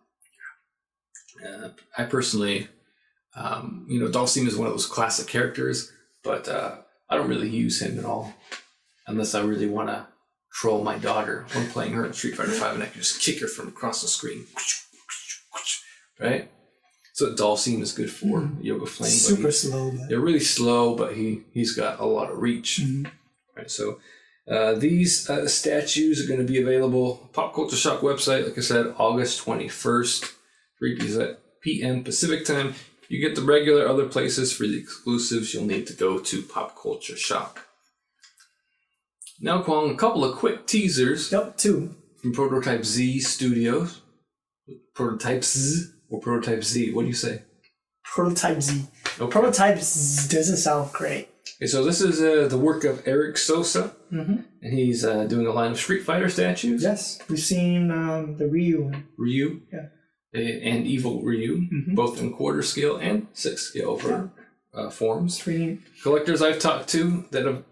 I personally, Dhalsim is one of those classic characters, but I don't really use him at all. Unless I really want to troll my daughter when playing her in Street Fighter V, and I can just kick her from across the screen. Right? So Dhalsim is good for Yoga Flame. Super slow. Man. They're really slow, but he's got a lot of reach. Right, so these statues are going to be available Pop Culture Shock website, like I said, August 21st, 3 p.m. Pacific time. You get the regular other places. For the exclusives, you'll need to go to Pop Culture Shock. Now, Kwong, a couple of quick teasers. Yep, 2. From Prototype Z Studios. Prototype Z or Prototype Z? What do you say? Prototype Z. Okay. Prototype Z doesn't sound great. Okay, so this is the work of Eric Sosa. And he's doing a line of Street Fighter statues. Yes, we've seen the Ryu one. Ryu? Yeah. And Evil Ryu, both in quarter scale and 6 scale for forms. Collectors I've talked to that have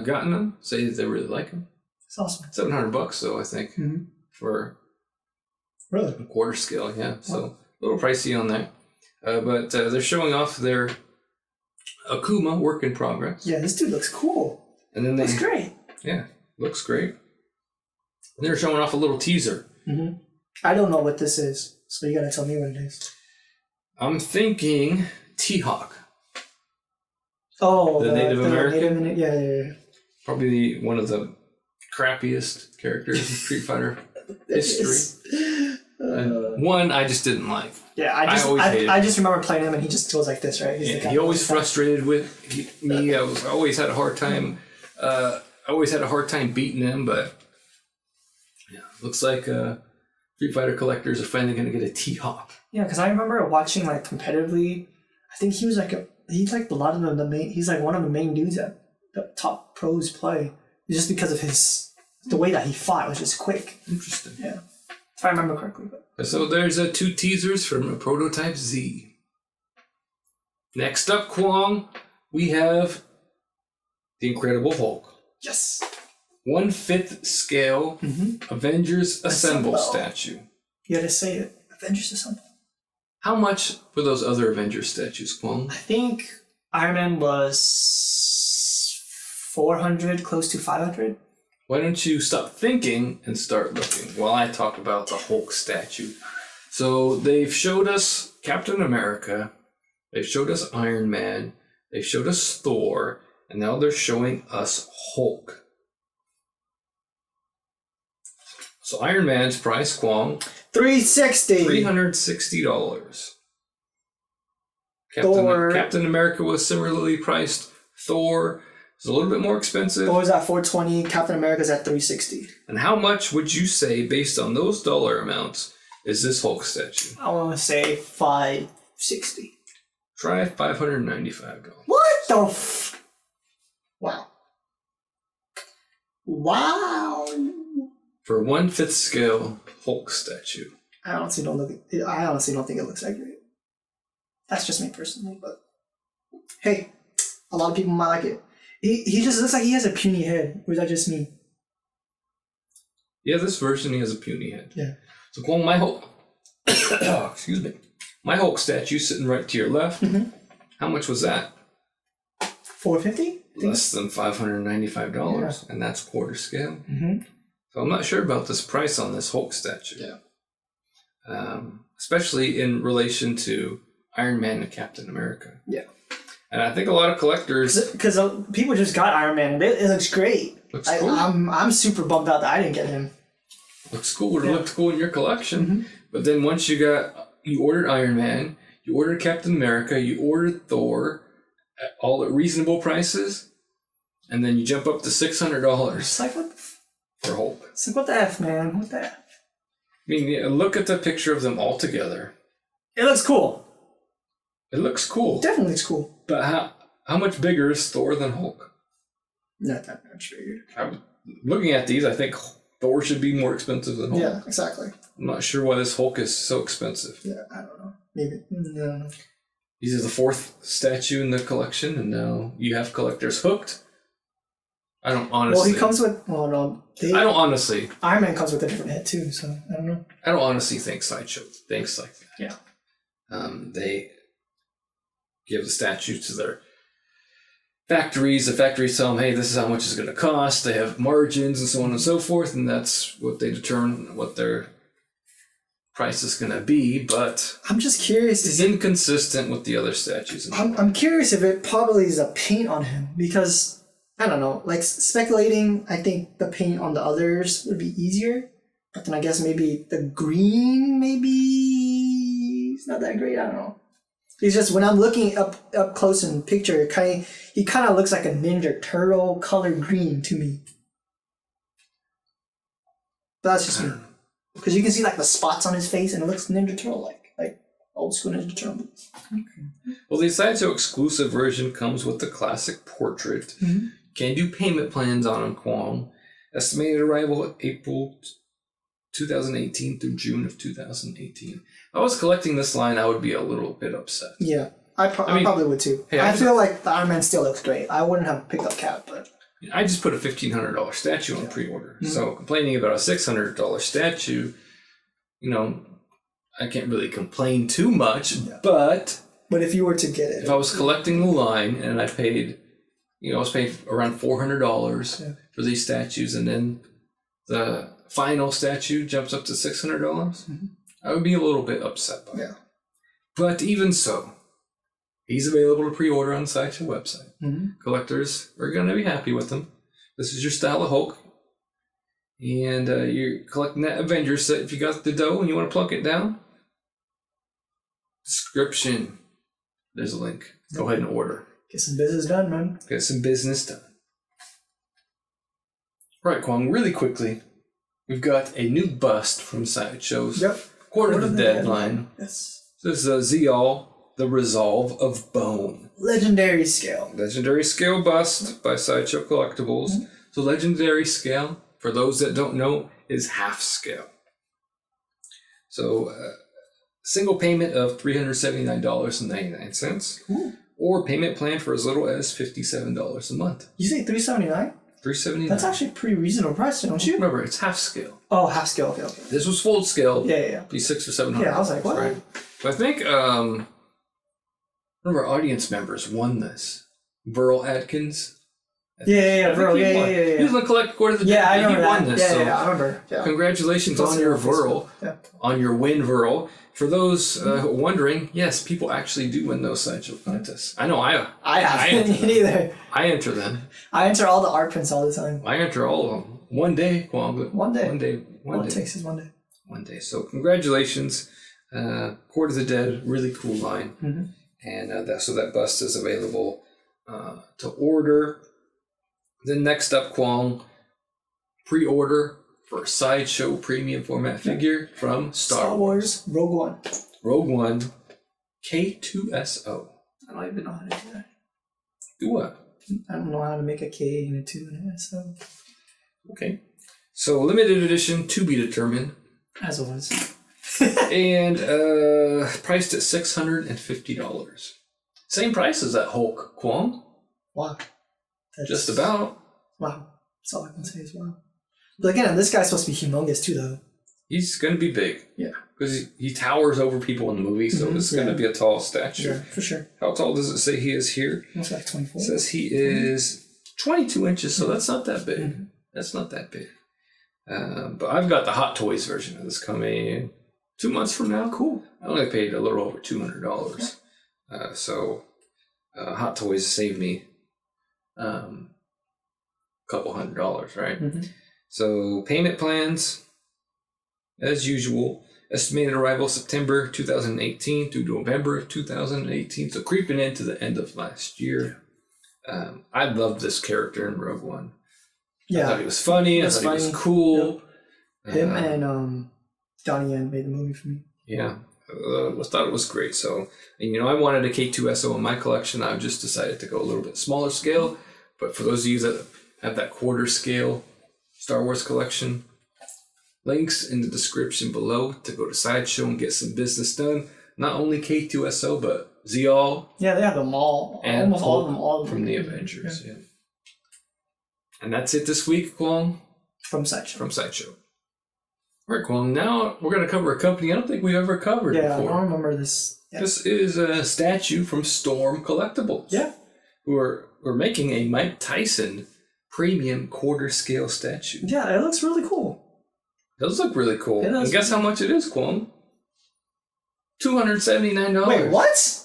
gotten them say that they really like them. It's awesome. $700 though, I think, for really quarter scale. Yeah, so a little pricey on that. But they're showing off their Akuma work in progress. Yeah, this dude looks cool. And then looks great. Yeah, looks great. And they're showing off a little teaser. I don't know what this is, so you gotta tell me what it is. I'm thinking T-Hawk. Oh, the Native American? Yeah. Probably one of the crappiest characters in Street Fighter history. And one I just didn't like. Yeah, I just remember playing him and he just goes like this, right? He always frustrated with me. I always had a hard time. I always had a hard time beating him, but yeah, looks like Street Fighter collectors are finally going to get a T-Hawk. Yeah, because I remember watching like competitively. I think he was like he's like a lot of the main. He's like one of the main dudes that the top pros play, just because of the way that he fought was just quick. Interesting. Yeah, if I remember correctly. But. So there's 2 teasers from Prototype Z. Next up, Kwong, we have the Incredible Hulk. Yes. 1/5 scale Avengers Assemble statue. You gotta say it. Avengers Assemble. How much for those other Avengers statues, Kwong? I think Iron Man was 400, close to 500. Why don't you stop thinking and start looking while I talk about the Hulk statue? So they've showed us Captain America, they've showed us Iron Man, they've showed us Thor, and now they're showing us Hulk. So Iron Man's price, Kwong, $360. Captain America was similarly priced. Thor is a little bit more expensive. Thor's at $420. Captain America's at $360. And how much would you say, based on those dollar amounts, is this Hulk statue? I want to say $560. Try $595. What the Wow. Wow. For 1/5 scale Hulk statue. I honestly don't think it looks that great. That's just me personally, but hey, a lot of people might like it. He just looks like he has a puny head, or is that just me? Yeah, this version he has a puny head. Yeah. So Kwong, my Hulk excuse me. My Hulk statue sitting right to your left. Mm-hmm. How much was that? $450? Less than $595, yeah. And that's quarter scale. Mm-hmm. So I'm not sure about this price on this Hulk statue. Yeah. Especially in relation to Iron Man and Captain America. Yeah. And I think a lot of collectors... Because people just got Iron Man. It looks great. Looks cool. I'm super bummed out that I didn't get him. Looks cool. It looked cool in your collection. Mm-hmm. But then once you ordered Iron Man, you ordered Captain America, you ordered Thor, all at reasonable prices, and then you jump up to $600 It's like, what for Hulk. It's like, what the F, man? What the F? I mean, yeah, look at the picture of them all together. It looks cool. It looks cool. It definitely looks cool. But how much bigger is Thor than Hulk? Not that much bigger. Looking at these, I think Thor should be more expensive than Hulk. Yeah, exactly. I'm not sure why this Hulk is so expensive. Yeah, I don't know. Maybe. No. He's the fourth statue in the collection, and now you have collectors hooked. I don't honestly... Well, he comes with... Well, no. I don't honestly... Iron Man comes with a different head, too, so I don't know. I don't honestly think Sideshow thinks like that. Yeah. They give the statue to their factories. The factories tell them, hey, this is how much it's going to cost. They have margins and so on and so forth, and that's what they determine what their price is going to be, but I'm just curious. It's inconsistent with the other statues. I'm curious if it probably is a paint on him, because, I don't know, like speculating, I think the paint on the others would be easier, but then I guess maybe the green, maybe it's not that great, I don't know. It's just when I'm looking up close in picture, he kind of looks like a Ninja Turtle colored green to me. But that's just me. Because you can see like the spots on his face and it looks Ninja Turtle like old school Ninja Turtle. Okay. Well, the Sideshow exclusive version comes with the classic portrait. Mm-hmm. Can do payment plans on him, Kwong. Estimated arrival April 2018 through June of 2018. If I was collecting this line, I would be a little bit upset. Yeah, I probably would too. Hey, I feel like the Iron Man still looks great. I wouldn't have picked up Cap, but... I just put a $1,500 statue on pre-order. Mm-hmm. So complaining about a $600 statue, I can't really complain too much, but if you were to get it... If I was collecting the line and I paid, I was paid around $400 for these statues, and then the final statue jumps up to $600, mm-hmm. I would be a little bit upset by it. But even so, he's available to pre-order on the Sideshow website. Mm-hmm. Collectors are going to be happy with him. This is your style of Hulk. And you're collecting that Avengers set. If you got the dough and you want to plunk it down, description. There's a link. Go ahead and order. Get some business done, man. Get some business done. Right, Kwong, really quickly, we've got a new bust from Sideshow's Quarter of the Dead line. Yes. This is Zeal, the Resolve of Bone. Legendary scale. Legendary scale bust by Sideshow Collectibles. Mm-hmm. So legendary scale, for those that don't know, is half scale. So single payment of $379.99. Or payment plan for as little as $57 a month. You say $379? $379. That's actually a pretty reasonable price, don't you? Remember, it's half scale. Oh, half scale. Okay. This was full scale. Yeah. Be $600 or $700. Yeah, I was like, what? Right? But I think one of our audience members won this. Burl Atkins. Burl. Yeah. He was going to collect Quarter of the Dead. Yeah, I remember he won that. This, I remember. Yeah. Congratulations on your Burl. Yeah. On your win, Burl. For those wondering, yes, people actually do win those Sideshow contests. I know I haven't either. I enter them. I enter all the art prints all the time. I enter all of them. One day, Kwong. One day. All it takes is one day. One day. So congratulations. Quarter of the Dead, really cool line. Mm-hmm. And that bust is available to order. Then next up, Kwong, pre-order for a Sideshow premium format figure from Star Wars. Rogue One, K2SO. I don't even know how to do that. Do what? I don't know how to make a K and a 2 and an SO. Okay. So limited edition, to be determined. As always. And priced at $650. Same price as that Hulk, Kwong. Wow. Just about. Wow. That's all I can say is wow. But again, this guy's supposed to be humongous too, though. He's going to be big. Yeah. Because he towers over people in the movie, so this is going to be a tall statue. Yeah, for sure. How tall does it say he is here? Almost like 24. It says he is 22 inches, so that's not that big. Mm-hmm. That's not that big. But I've got the Hot Toys version of this coming 2 months from now. Cool. I only paid a little over $200. Yeah. So Hot Toys saved me a couple $100, right? Mm-hmm. So payment plans, as usual. Estimated arrival September 2018 through November 2018. So creeping into the end of last year. I loved this character in Rogue One. Yeah. I thought he was funny. I thought he was cool. Yep. Him and Donnie Yen made the movie for me. Yeah. I thought it was great. So, I wanted a K2SO in my collection. I've just decided to go a little bit smaller scale. But for those of you that have that quarter scale Star Wars collection, links in the description below to go to Sideshow and get some business done. Not only K2SO, but Zeal. Yeah, they have them all. And almost all of them. All of them. From the Avengers, yeah. And that's it this week, Kwong. From Sideshow. All right, Kwong. Now we're going to cover a company I don't think we've ever covered before. Yeah, I don't remember this. Yeah. This is a statue from Storm Collectibles. Yeah. We're making a Mike Tyson premium quarter scale statue. Yeah, it looks really cool. It does look really cool. And guess how much it is, Kwong? $279. Wait, what?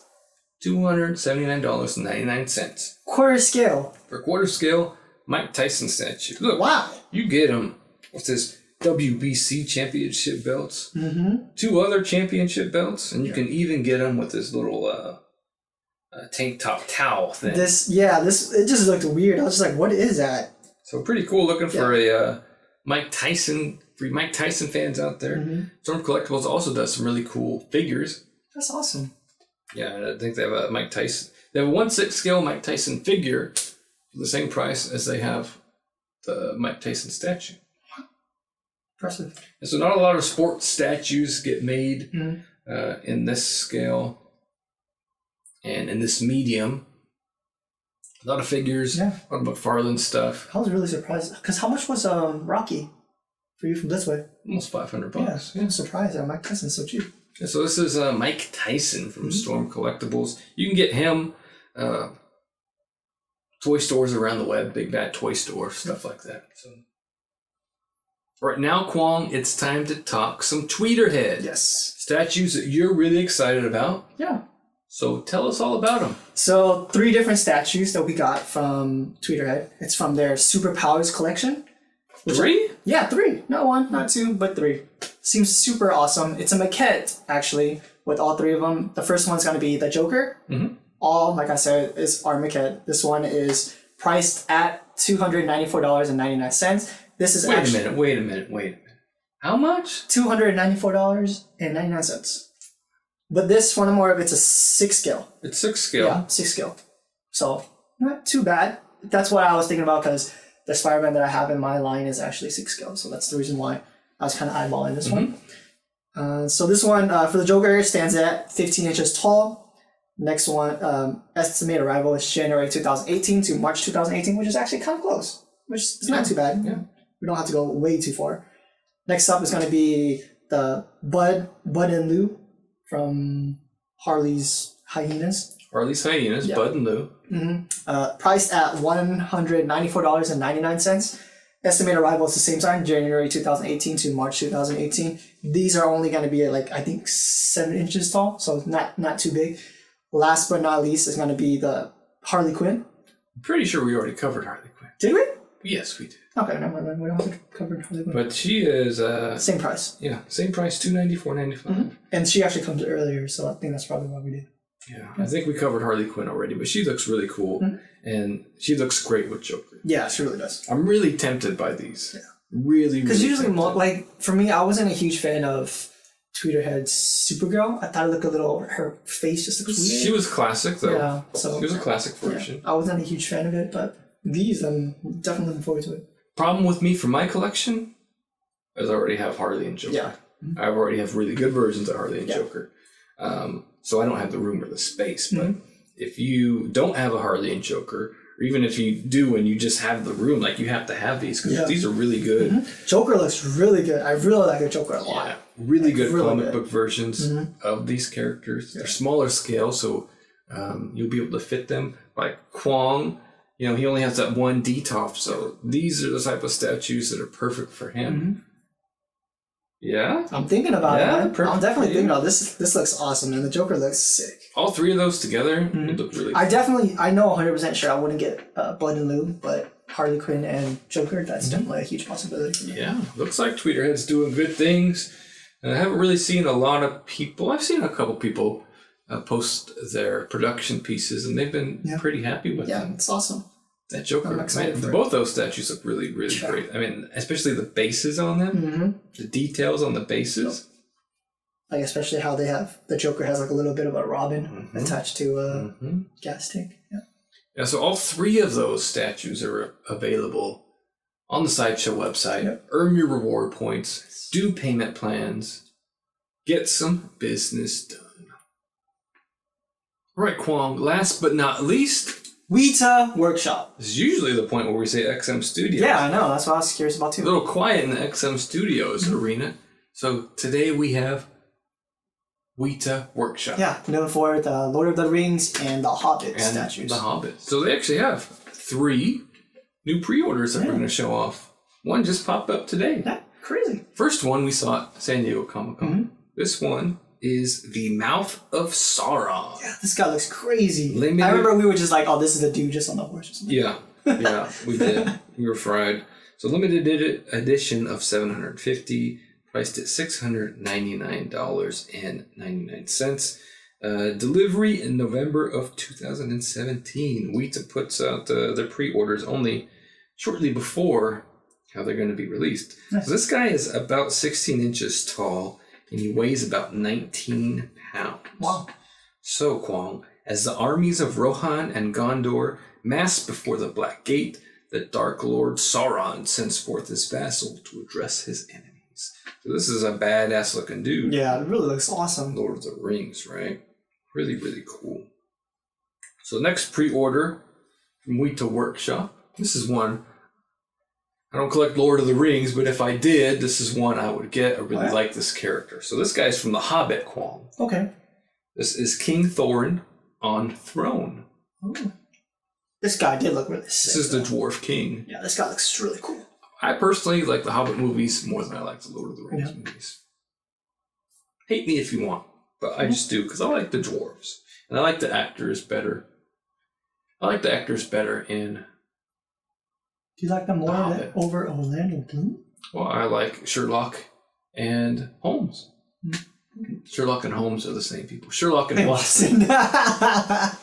$279.99. Quarter scale. For quarter scale, Mike Tyson statue. Look, wow. You get him. What's this? WBC championship belts. Mm-hmm. 2 other championship belts, and you can even get him with this little tank top towel thing. It just looked weird. I was just like, what is that? So pretty cool looking for a Mike Tyson. For you Mike Tyson fans out there, Storm Collectibles also does some really cool figures. That's awesome. Yeah, I think they have a Mike Tyson. They have a 1/6 scale Mike Tyson figure for the same price as they have the Mike Tyson statue. Impressive. And so not a lot of sports statues get made in this scale and in this medium. A lot of figures, a lot of McFarlane stuff. I was really surprised. Because how much was Rocky for you from Blitzway? Almost $500. Yeah, I'm surprised that Mike Tyson's so cheap. Yeah, so this is Mike Tyson from Storm Collectibles. You can get him toy stores around the web, Big Bad Toy Store, stuff like that. So right now, Kwong, it's time to talk some Tweeterhead. Yes. Statues that you're really excited about. Yeah. So tell us all about them. So 3 different statues that we got from Tweeterhead. It's from their Superpowers collection. 3? Yeah, 3. Not 1, not 2, but 3. Seems super awesome. It's a maquette, actually, with all 3 of them. The first one's going to be the Joker. Mm-hmm. All, like I said, is our maquette. this one is priced at $294.99. This is Wait a minute. How much? $294.99. But this one more of it's a 6 scale. It's 6 scale. Yeah, 6 scale. So not too bad. That's what I was thinking about because the Spider-Man that I have in my line is actually 6 scale. So that's the reason why I was kind of eyeballing this one. So this one for the Joker stands at 15 inches tall. Next one, estimated arrival is January 2018 to March 2018, which is actually kind of close, which is not too bad. Yeah. We don't have to go way too far. Next up is going to be the Bud and Lou from Harley's Hyenas. Bud and Lou. Priced at $194.99. Estimated arrival is the same time, January 2018 to March 2018. These are only going to be I think 7 inches tall, so not too big. Last but not least is going to be the Harley Quinn. I'm pretty sure we already covered Harley Quinn. Did we? Yes, we did. Okay, never mind. We don't have to cover Harley Quinn. But she is... same price. Yeah, same price, $294.95. And she actually comes earlier, so I think that's probably what we did. Yeah, I think we covered Harley Quinn already, but she looks really cool. And she looks great with Joker. Yeah, she really does. I'm really tempted by these. Yeah. Really Because usually, for me, I wasn't a huge fan of Tweeterhead's Supergirl. I thought it looked a little... Her face just looks weird. She was classic, though. Yeah, so... She was a classic version. Yeah, I wasn't a huge fan of it, but these, I'm definitely looking forward to it. Problem with me for my collection is I already have Harley and Joker. Yeah. I already have really good versions of Harley and Joker. So I don't have the room or the space. But if you don't have a Harley and Joker, or even if you do and you just have the room, like you have to have these because these are really good. Joker looks really good. I really like the Joker a lot. Yeah, really good comic book versions of these characters. They're smaller scale, so you'll be able to fit them. Like Kwong, you know, he only has that one DTOF, so these are the type of statues that are perfect for him. Yeah? I'm thinking about it, man. Perfect. I'm definitely thinking about this. This looks awesome, and the Joker looks sick. All three of those together would look really cool. I know 100% sure I wouldn't get Blood and Lube, but Harley Quinn and Joker, that's definitely a huge possibility for me. Yeah, looks like Tweeterhead's doing good things. And I haven't really seen a lot of people. I've seen a couple people post their production pieces, and they've been pretty happy with them. Yeah, it's awesome. That Joker, both those statues look really, really great. I mean, especially the bases on them, the details on the bases. Like, especially how they have, the Joker has like a little bit of a Robin attached to a gas tank. Yeah, so all three of those statues are available on the Sideshow website. Earn your reward points, do payment plans, get some business done. All right, Kwong, last but not least, WETA Workshop. This is usually the point where we say XM Studios. Yeah, I know. That's what I was curious about too. A little quiet in the XM Studios arena. So today we have WETA Workshop. Yeah, known for the Lord of the Rings and the Hobbit statues. The Hobbit. So they actually have 3 new pre-orders that we're going to show off. One just popped up today. Yeah, crazy. First one we saw at San Diego Comic-Con. This one is the Mouth of Sauron. Yeah, this guy looks crazy. I remember we were just like, oh, this is a dude just on the horse or something. Yeah, we did. We were fried. So limited edition of 750, priced at $699.99. Delivery in November of 2017. WETA puts out their pre-orders only shortly before how they're going to be released. Nice. So this guy is about 16 inches tall, and he weighs about 19 pounds. Wow. So, Kwong, as the armies of Rohan and Gondor mass before the Black Gate, the Dark Lord Sauron sends forth his vassal to address his enemies. So this is a badass looking dude. Yeah, it really looks awesome. Lord of the Rings, right? Really, really cool. So next pre-order from WETA Workshop. This is one. I don't collect Lord of the Rings, but if I did, this is one I would get. I really like this character. So this guy's from The Hobbit, Kwong. Okay. This is King Thorn on Throne. Ooh. This guy did look really sick. This is the Dwarf King. Yeah, this guy looks really cool. I personally like the Hobbit movies more than I like the Lord of the Rings movies. Hate me if you want, but I just do because I like the dwarves. And I like the actors better. I like the actors better in... Do you like them more over Orlando Bloom? Well, I like Sherlock and Holmes. Sherlock and Holmes are the same people. Sherlock and Watson. I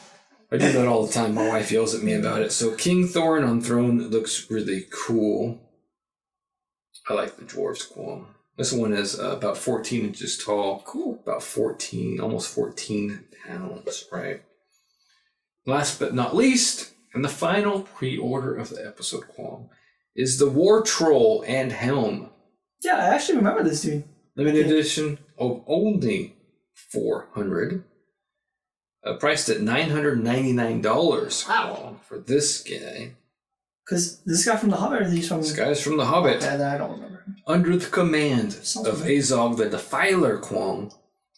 do that all the time. My wife yells at me about it. So King Thorn on Throne looks really cool. I like the dwarves, Kwong. This one is about 14 inches tall. Cool. About 14, almost 14 pounds, right? Last but not least, and the final pre-order of the episode, Kwong, is the War Troll and Helm. Yeah, I actually remember this dude. Limited edition of only 400. Priced at $999. Wow. For this guy. Because this guy from The Hobbit, or he's from... This guy's from The Hobbit. Okay, then I don't remember. Under the command of Azog the Defiler, Kwong,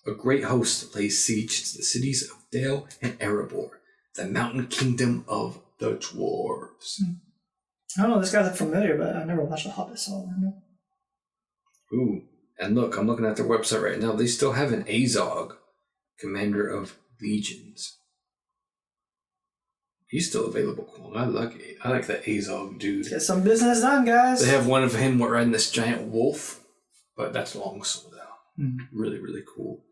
a great host lays siege to the cities of Dale and Erebor, the mountain kingdom of the dwarves. I don't know, this guy looked familiar, but I never watched The Hobbit, so I don't know. Ooh, and look, I'm looking at their website right now. They still have an Azog, commander of legions. He's still available, Kwong. I like that Azog dude. Get some business done, guys. They have one of him riding this giant wolf, but that's long sold out. Really, really cool.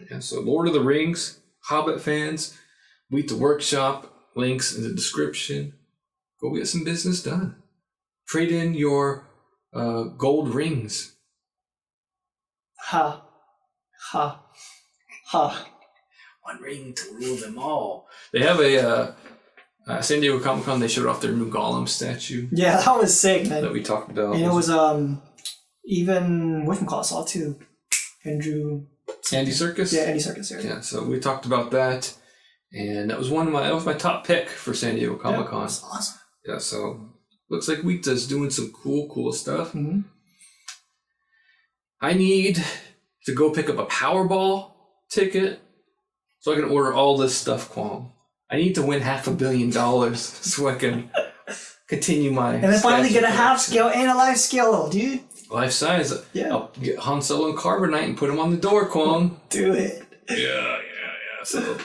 Yeah, so Lord of the Rings, Hobbit fans, WETA Workshop, links in the description. Go get some business done. Trade in your gold rings. Ha. Ha. Ha. One ring to rule them all. They have a San Diego Comic-Con. They showed off their new Gollum statue. Yeah, that was sick, man. That we talked about. And it was Even whatchamacallit saw too. Andrew. Andy Serkis? Yeah, Andy Serkis. Yeah, so we talked about that. And that was my top pick for San Diego Comic Con. That's awesome. Yeah, so looks like WETA's doing some cool stuff. Mm-hmm. I need to go pick up a Powerball ticket so I can order all this stuff, Kwong. I need to win $500 million so I can continue my... And then finally get a collection. half scale and a life scale, dude. Life size. Yeah. I'll get Han Solo and Carbonite and put them on the door, Kwong. Do it. Yeah. So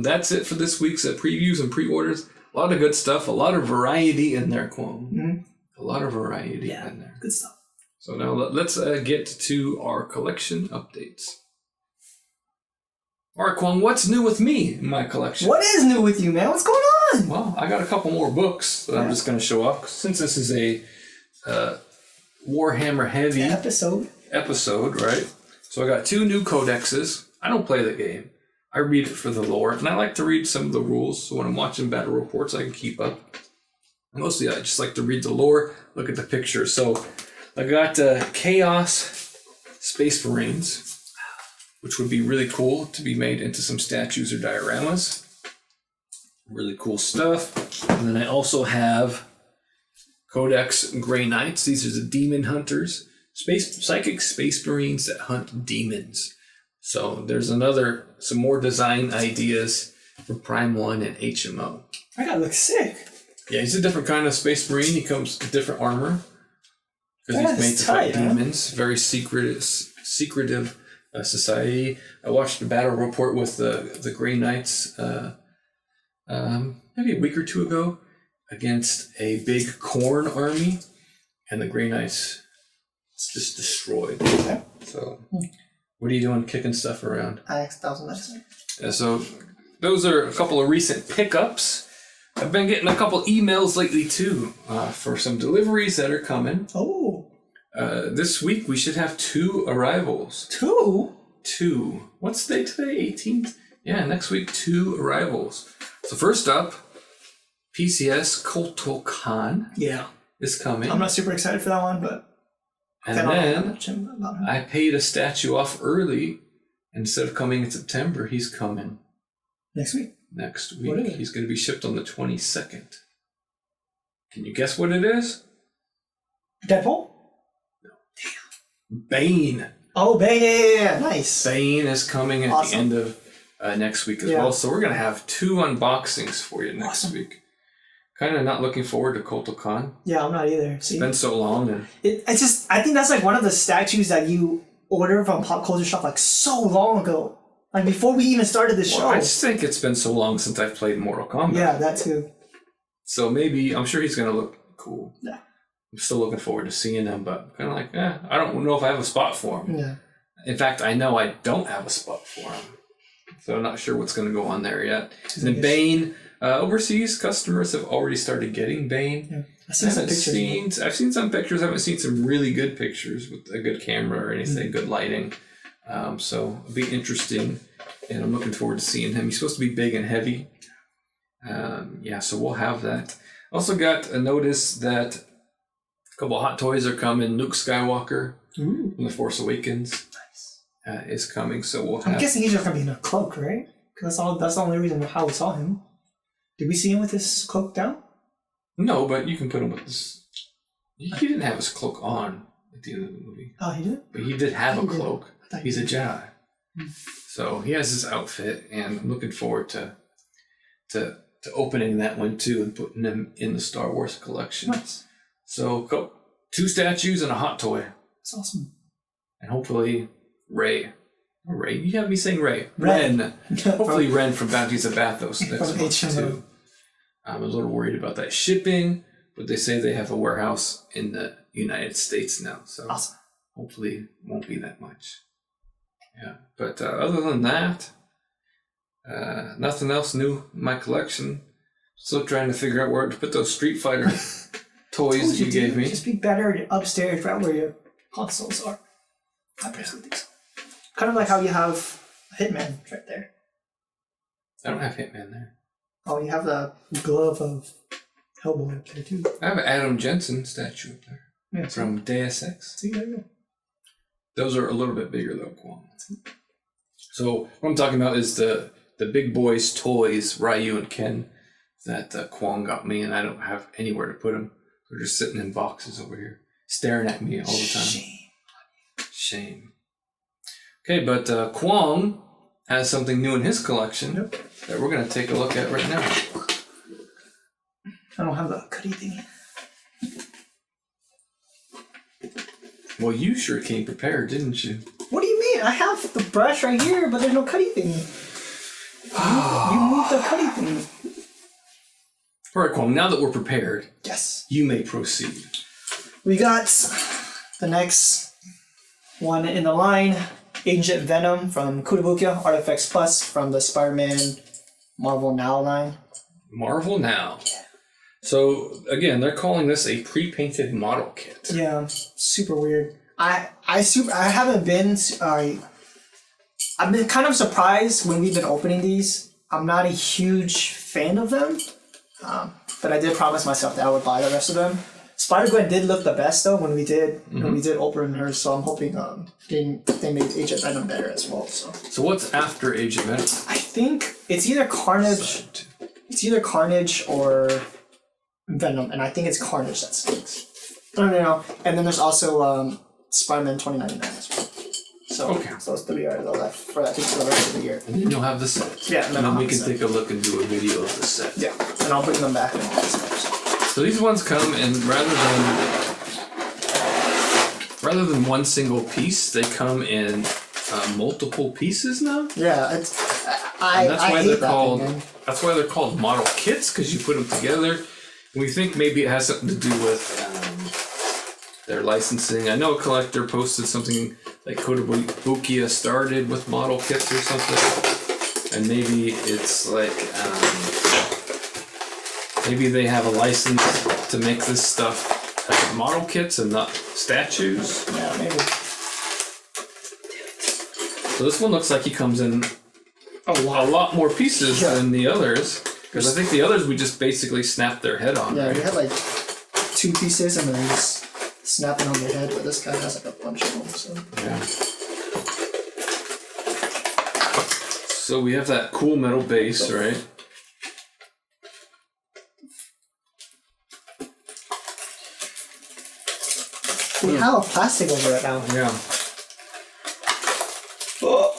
that's it for this week's previews and pre-orders. A lot of good stuff. A lot of variety in there, Kwong. Mm-hmm. A lot of variety in there. Good stuff. So now let's get to our collection updates. All right, Kwong, what's new with me in my collection? What is new with you, man? What's going on? Well, I got a couple more books that I'm just going to show off. Since this is a Warhammer heavy episode, right? So I got 2 new codexes. I don't play the game. I read it for the lore, and I like to read some of the rules, so when I'm watching battle reports, I can keep up. Mostly, I just like to read the lore, look at the pictures. So I got Chaos Space Marines, which would be really cool to be made into some statues or dioramas. Really cool stuff. And then I also have Codex Grey Knights. These are the Demon Hunters. Psychic Space Marines that hunt demons. So there's some more design ideas for Prime 1 and HMO. That guy looks sick. Yeah, he's a different kind of Space Marine. He comes with different armor. Because he's made to fight demons. Very secretive society. I watched a battle report with the Grey Knights maybe a week or 2 ago against a big Khorne army. And the Grey Knights just destroyed. Okay. So... What are you doing kicking stuff around? I asked 1,000 medicine. Yeah, so those are a couple of recent pickups. I've been getting a couple emails lately too for some deliveries that are coming. Oh. This week we should have 2 arrivals. 2? 2. What's the date today? 18th? Yeah, next week 2 arrivals. So first up, PCS Kotal Kahn is coming. I'm not super excited for that one, but... And then I paid a statue off early. Instead of coming in September, he's coming. Next week? Next week. He's going to be shipped on the 22nd. Can you guess what it is? Deadpool? No. Damn. Bane. Oh, Bane. Yeah. Nice. Bane is coming at the end of next week as well. So we're going to have 2 unboxings for you next week. Kind of not looking forward to Kotal Kahn. Yeah, I'm not either. It's been so long. And I think that's like one of the statues that you order from Pop Culture Shop like so long ago. Like before we even started this show. I just think it's been so long since I've played Mortal Kombat. Yeah, that too. So maybe, I'm sure he's going to look cool. Yeah. I'm still looking forward to seeing him, but kind of like, I don't know if I have a spot for him. Yeah. In fact, I know I don't have a spot for him. So I'm not sure what's going to go on there yet. And then Bane... overseas customers have already started getting Bane. Yeah. I've seen some pictures. I haven't seen some really good pictures with a good camera or anything, good lighting. So it'll be interesting, and I'm looking forward to seeing him. He's supposed to be big and heavy. So we'll have that. Also got a notice that a couple of Hot Toys are coming. Luke Skywalker from The Force Awakens is coming. So we'll have... I'm guessing he's just going to be in a cloak, right? Because that's the only reason how we saw him. Did we see him with his cloak down? No, but you can put him with this. He didn't have his cloak on at the end of the movie. Oh, he did? But he did have a cloak. He's a Jedi. So he has his outfit, and I'm looking forward to opening that one too and putting them in the Star Wars collection. Nice. So 2 statues and a Hot Toy. That's awesome. And hopefully Rey. Ray, you have me saying Ray. Ren. Hopefully Ren from Bounties of Bathos next month too. I'm a little worried about that shipping, but they say they have a warehouse in the United States now, so awesome. Hopefully it won't be that much. Yeah, but other than that, nothing else new in my collection. Still trying to figure out where to put those Street Fighter toys that you gave me. Just be better upstairs, right where your consoles are. I personally think so. Kind of like how you have Hitman right there. I don't have Hitman there. Oh, you have the glove of Hellboy up there too. I have an Adam Jensen statue up there. Yeah, from Deus Ex. see, there you go. Those are a little bit bigger though, Kwong. So what I'm talking about is the big boys' toys, Ryu and Ken, that Kwong got me, and I don't have anywhere to put them. They're just sitting in boxes over here, staring at me all the time. Shame. Okay, but Kwong has something new in his collection that we're going to take a look at right now. I don't have the cutty thingy. Well, you sure came prepared, didn't you? What do you mean? I have the brush right here, but there's no cutty thingy. You moved the cutty thingy. All right, Kwong, now that we're prepared, yes, you may proceed. We got the next one in the line, Agent Venom from Kotal Kahn, Artifacts Plus from the Spider-Man Marvel Now line. Marvel Now. So, again, they're calling this a pre-painted model kit. Yeah, super weird. I've been kind of surprised when we've been opening these. I'm not a huge fan of them, but I did promise myself that I would buy the rest of them. Spider-Gwen did look the best though when we did open her, so I'm hoping they made Agent Venom better as well. So what's after Agent Venom? I think it's either Carnage. It's either Carnage or Venom, and I think it's Carnage that stinks. No. And then there's also Spider-Man 2099 as well. So, so those three are left for I think for the rest of the year. And then you'll have the set. Yeah, and then we can take a look and do a video of the set. Yeah, and I'll bring them back in the next episode. So these ones come in rather than one single piece, they come in multiple pieces now. Yeah, that's why they're called model kits, because you put them together. And we think maybe it has something to do with their licensing. I know a collector posted something like Kotal started with model kits or something, and maybe it's like maybe they have a license to make this stuff as model kits and not statues. Yeah, maybe. So this one looks like he comes in a lot more pieces than the others. Because I think the others we just basically snapped their head on. Yeah, right? we had like 2 pieces and then just snapping on their head, but this guy has like a bunch of them. So. Yeah. So we have that cool metal base, right? We have a plastic over it now. Yeah. Oh.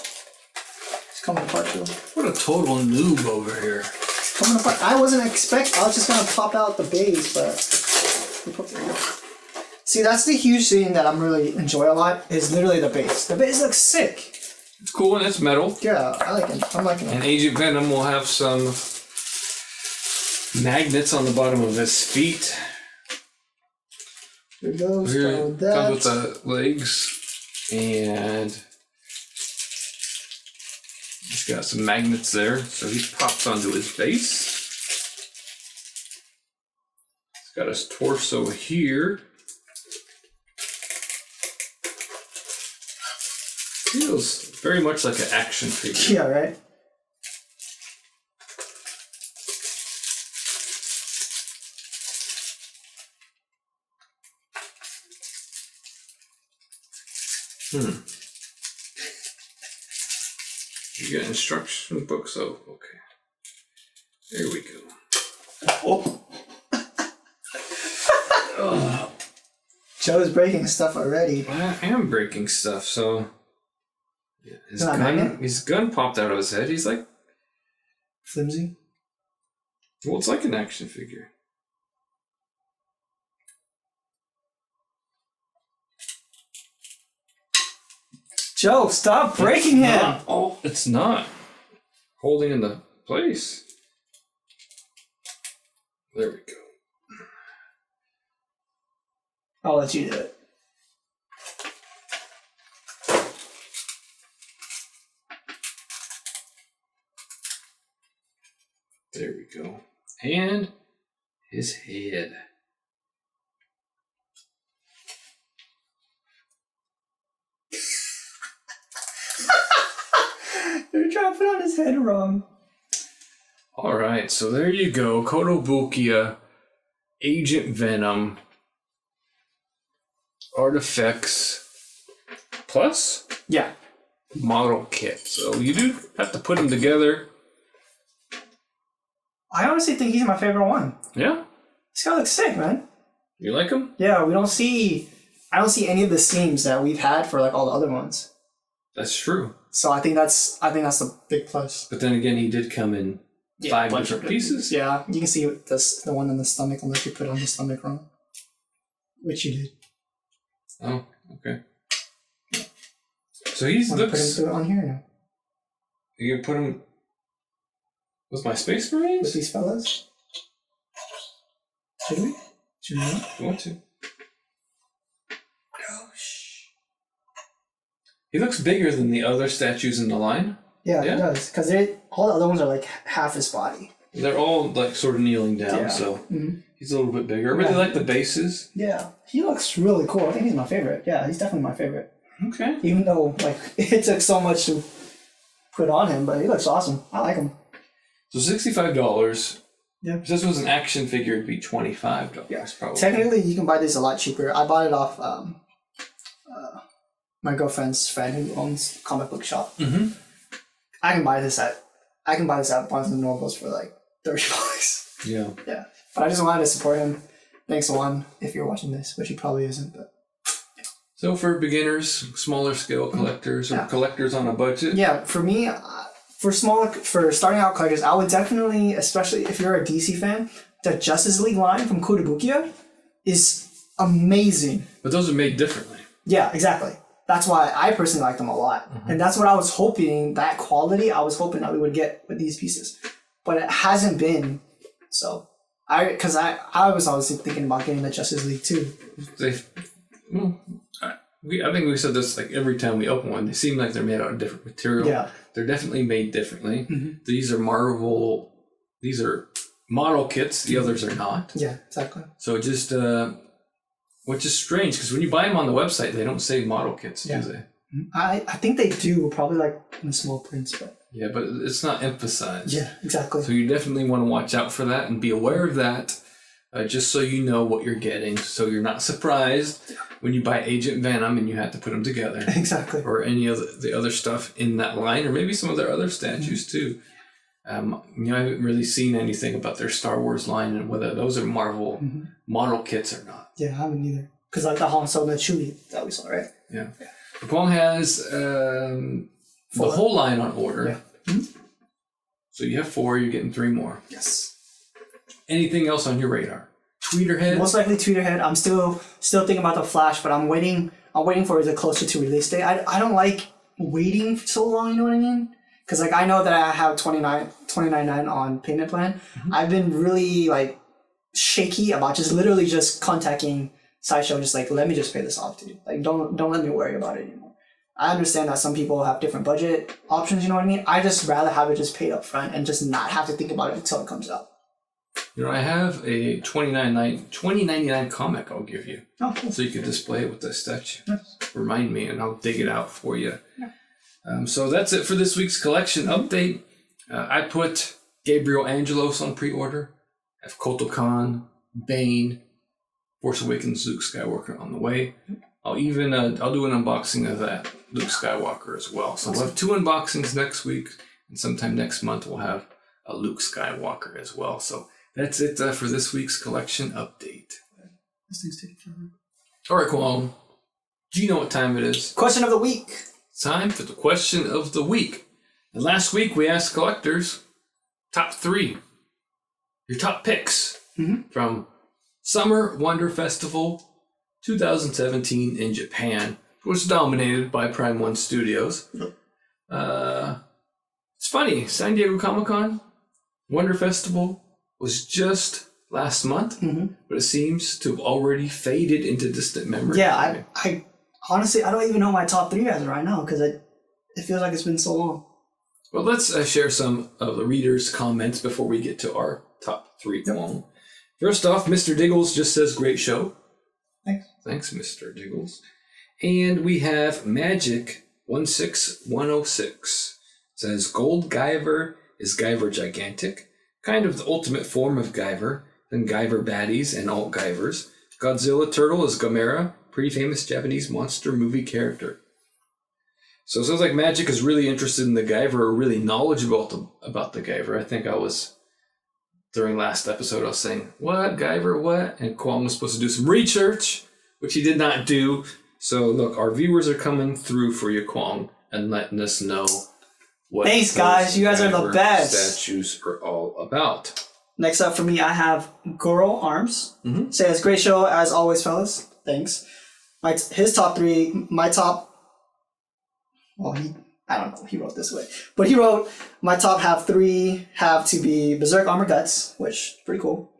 It's coming apart too. What a total noob over here. It's coming apart. I wasn't expecting. I was just gonna pop out the base, but there you go. See, that's the huge thing that I'm really enjoy a lot is literally the base. The base looks sick. It's cool and it's metal. Yeah, I like it. I'm liking it. And Agent Venom will have some magnets on the bottom of his feet. Here goes. Here comes with the legs, and he's got some magnets there, so he pops onto his base. He's got his torso here. Feels very much like an action figure. Yeah, right? You got instruction books. Oh, okay. There we go. Oh. Joe's breaking stuff already. I am breaking stuff, so yeah, his gun popped out of his head. He's like flimsy. Well, it's like an action figure. Joe, stop breaking him! Oh, it's not holding in the place. There we go. I'll let you do it. There we go. And his head. You're trying to put on his head wrong. Alright, so there you go. Kotal Kahn, Agent Venom. Artifacts Plus Yeah. model kit. So you do have to put them together. I honestly think he's my favorite one. Yeah? This guy looks sick, man. You like them? Yeah, I don't see any of the seams that we've had for like all the other ones. That's true. So I think that's a big plus. But then again, he did come in 5 different pieces. Yeah, you can see the one in the stomach unless you put on the stomach wrong. Which you did. Oh, okay. So he's looks... Put him on here now. You can put him with my Space Marines? With these fellas? Should we? Should we not? You want to? Oh, shh. He looks bigger than the other statues in the line. Yeah, it does. Because all the other ones are like half his body. They're all like sort of kneeling down, so he's a little bit bigger. I really like the bases. Yeah, he looks really cool. I think he's my favorite. Yeah, he's definitely my favorite. Okay. Even though like it took so much to put on him, but he looks awesome. I like him. So $65. Yeah. If this was an action figure, it'd be $25 probably. Technically, you can buy this a lot cheaper. I bought it off my girlfriend's friend who owns a comic book shop. Mm-hmm. I can buy this at Barnes and Nobles for like $30. Yeah. Yeah. But I just wanted to support him. Thanks, Juan, if you're watching this, which he probably isn't. But so for beginners, smaller scale collectors, or collectors on a budget. Yeah, for me, for starting out collectors, I would definitely, especially if you're a DC fan, the Justice League line from Kotobukiya is amazing. But those are made differently. Yeah, exactly. That's why I personally like them a lot. Mm-hmm. And that's what I was hoping, that quality I was hoping that we would get with these pieces. But it hasn't been. So, I was always thinking about getting the Justice League too. I think we said this like every time we open one. They seem like they're made out of different material. Yeah. They're definitely made differently. Mm-hmm. These are model kits. The others are not. Yeah, exactly. So just, which is strange because when you buy them on the website, they don't say model kits, do they? I think they do, probably like in the small prints, but... Yeah, but it's not emphasized. Yeah, exactly. So you definitely want to watch out for that and be aware of that, just so you know what you're getting, so you're not surprised when you buy Agent Venom and you have to put them together. Exactly. Or any of the other stuff in that line, or maybe some of their other statues too. I haven't really seen anything about their Star Wars line and whether those are Marvel model kits or not. Yeah, I haven't either. Because like the Han Solo and Chewie that we saw, right? Yeah. Kwong has the whole line on order. Yeah. Mm-hmm. So you have 4, you're getting 3 more. Yes. Anything else on your radar? Tweeterhead? Most likely Tweeterhead. I'm still thinking about the Flash, but I'm waiting for it closer to release date. I don't like waiting so long, you know what I mean? Because like I know that I have $29.99 on payment plan. Mm-hmm. I've been really like shaky about literally contacting Sideshow, just like, let me just pay this off, dude. Like don't let me worry about it anymore. I understand that some people have different budget options, you know what I mean? I just rather have it just paid up front and just not have to think about it until it comes out. You know, I have a $20.99 comic I'll give you. Oh, cool. So you can display it with the statue. Nice. Remind me and I'll dig it out for you. Yeah. So that's it for this week's collection update. I put Gabriel Angelos on pre-order. I have Kotal Kahn, Bane, Force Awakens Luke Skywalker on the way. I'll do an unboxing of that Luke Skywalker as well. So we'll have 2 unboxings next week, and sometime next month we'll have a Luke Skywalker as well. So that's it for this week's collection update. This thing's taking forever. All right, Kwong. Do you know what time it is? Question of the week. Time for the question of the week. And last week we asked collectors top 3, your top picks from Summer Wonder Festival 2017 in Japan, which was dominated by Prime 1 Studios. It's funny, San Diego Comic-Con, Wonder Festival was just last month, but it seems to have already faded into distant memory. Yeah, I honestly, I don't even know my top 3 as of right now, because it feels like it's been so long. Well, let's share some of the readers' comments before we get to our top 3. Yep. First off, Mr. Diggles just says, great show. Thanks, Mr. Diggles. And we have Magic16106. Says, Gold Guyver is Guyver Gigantic, kind of the ultimate form of Guyver, then Guyver baddies and alt Guyvers. Godzilla Turtle is Gamera, pretty famous Japanese monster movie character. So it sounds like Magic is really interested in the Guyver, or really knowledgeable about the Guyver. I think I was, during last episode, I was saying, what, Guyver, what? And Kwong was supposed to do some research, which he did not do. So look, our viewers are coming through for you, Kwong, and letting us know what Thanks, guys. You guys are the best. Statues are all about. Next up for me, I have Goro Arms. Says, great show as always, fellas. Thanks. His top three, my top... Well, I don't know, he wrote this way. But he wrote, my top three have to be Berserk Armor Guts, which is pretty cool.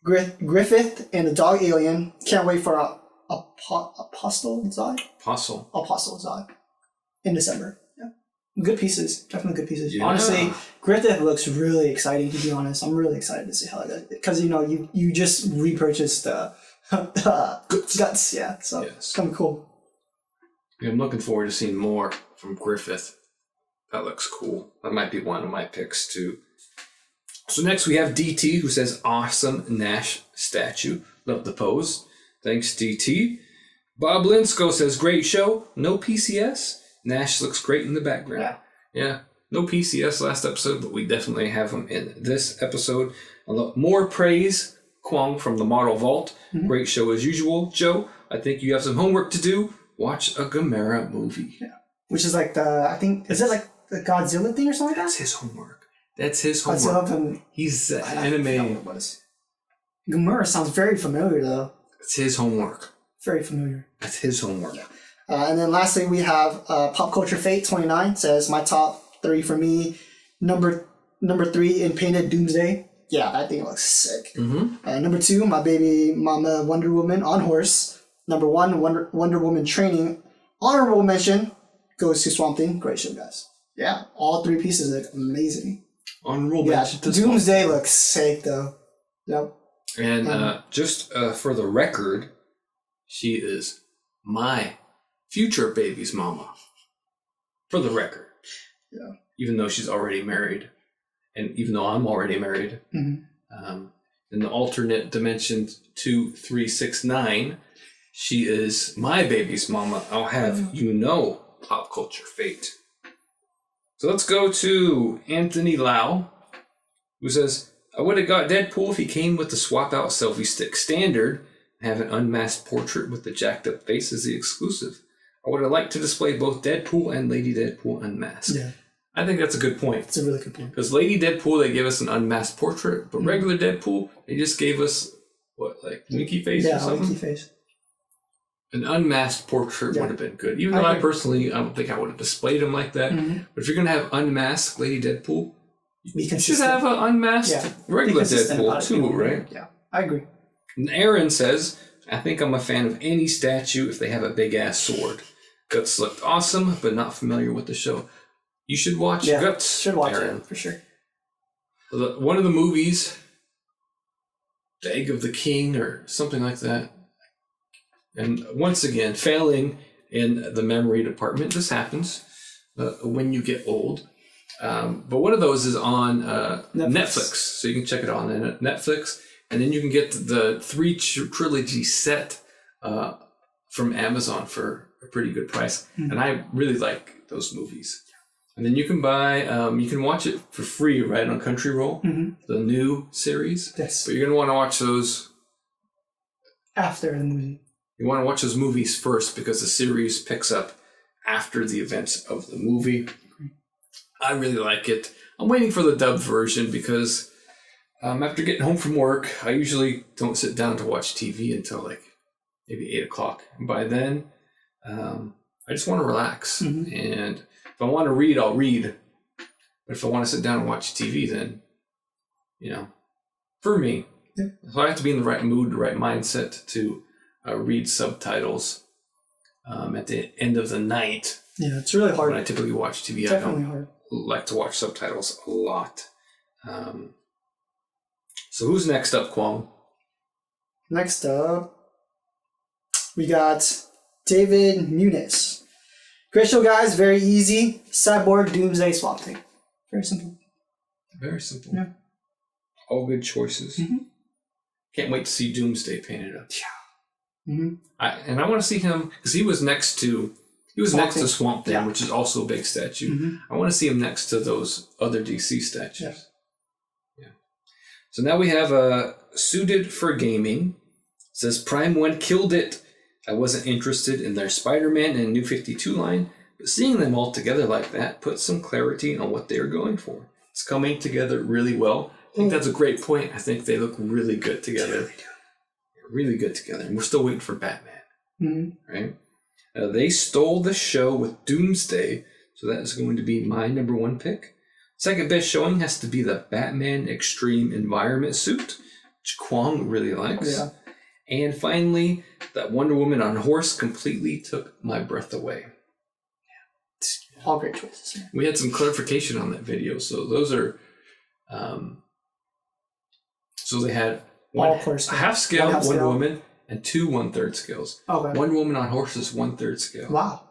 Griffith and the Dog Alien. Can't wait for Apostle Zod? Apostle Zod. In December. Yeah. Good pieces. Definitely good pieces. Yeah. Honestly, Griffith looks really exciting, to be honest. I'm really excited to see how it goes. Because, you just repurchased Guts. Yeah, so it's kind of cool. I'm looking forward to seeing more from Griffith. That looks cool. That might be one of my picks, too. So next we have DT, who says, awesome Nash statue. Love the pose. Thanks, DT. Bob Linsko says, great show. No PCS. Nash looks great in the background. Yeah. No PCS last episode, but we definitely have him in this episode. More praise, Kwong from the Model Vault. Great show as usual. Joe, I think you have some homework to do. Watch a Gamera movie. Yeah. Which is like is it like the Godzilla thing or something like that? That's his homework. Godzilla from... He's anime. Gamera sounds very familiar, though. It's his homework. Very familiar. That's his homework. Yeah. And then lastly, we have Pop Culture Fate 29 says, my top three for me, number three in painted Doomsday. Yeah, that thing looks sick. Number two, my baby mama Wonder Woman on horse. Number one, Wonder Woman training. Honorable mention goes to Swamp Thing. Great show, guys. Yeah, all three pieces look amazing. Honorable mention to Doomsday looks sick, though. Yep. And just for the record, she is my future baby's mama. For the record. Yeah. Even though she's already married. And even though I'm already married. In the alternate dimension 2369... she is my baby's mama. I'll have Pop Culture Fate. So let's go to Anthony Lau, who says, I would have got Deadpool if he came with the swap-out selfie stick standard and have an unmasked portrait with the jacked-up face as the exclusive. I would have liked to display both Deadpool and Lady Deadpool unmasked. Yeah. I think that's a good point. It's a really good point. Because Lady Deadpool, they gave us an unmasked portrait, but regular Deadpool, they just gave us, winky face or something? Yeah, winky face. An unmasked portrait would have been good. Even though I don't think I would have displayed him like that. But if you're going to have unmasked Lady Deadpool, you should have an unmasked regular Deadpool too, right? Yeah, I agree. And Aaron says, I think I'm a fan of any statue if they have a big-ass sword. Guts looked awesome, but not familiar with the show. You should watch Guts, should watch Aaron. It, for sure. One of the movies, The Egg of the King or something like that, and once again, failing in the memory department. This happens when you get old. But one of those is on Netflix. So you can check it on Netflix. And then you can get the 3 trilogy set from Amazon for a pretty good price. And I really like those movies. And then you can buy, you can watch it for free right on Crunchyroll, the new series. Yes. But you're going to want to watch those after the movie. You want to watch those movies first because the series picks up after the events of the movie. I really like it. I'm waiting for the dubbed version because after getting home from work, I usually don't sit down to watch TV until maybe 8 o'clock. And by then, I just want to relax. And if I want to read, I'll read. But if I want to sit down and watch TV, then, for me. Yeah. So I have to be in the right mood, the right mindset to read subtitles at the end of the night. Yeah, it's really hard. When I typically watch TV, Definitely hard. Like to watch subtitles a lot. So who's next up, Kwong? Next up, we got David Muniz. Great show, guys. Very easy. Cyborg, Doomsday, Swamp Thing. Very simple. Very simple. Yeah. All good choices. Can't wait to see Doomsday painted up. Yeah. Mm-hmm. I want to see him because he was next to Swamp Thing, which is also a big statue. Mm-hmm. I want to see him next to those other DC statues. Yeah. So now we have Suited for Gaming. It says Prime 1 killed it. I wasn't interested in their Spider-Man and New 52 line, but seeing them all together like that puts some clarity on what they are going for. It's coming together really well. I think that's a great point. I think they look really good together. Really good together. And we're still waiting for Batman. Mm-hmm. Right? They stole the show with Doomsday, so that is going to be my number 1 pick. Second best showing has to be the Batman Extreme Environment suit, which Kwong really likes. Yeah. And finally, that Wonder Woman on horse completely took my breath away. All great choices. We had some clarification on that video, so those are... so they had a half scale Wonder Woman and 2 1/3 scales. Okay. Wonder Woman on horse is 1/3 scale. Wow.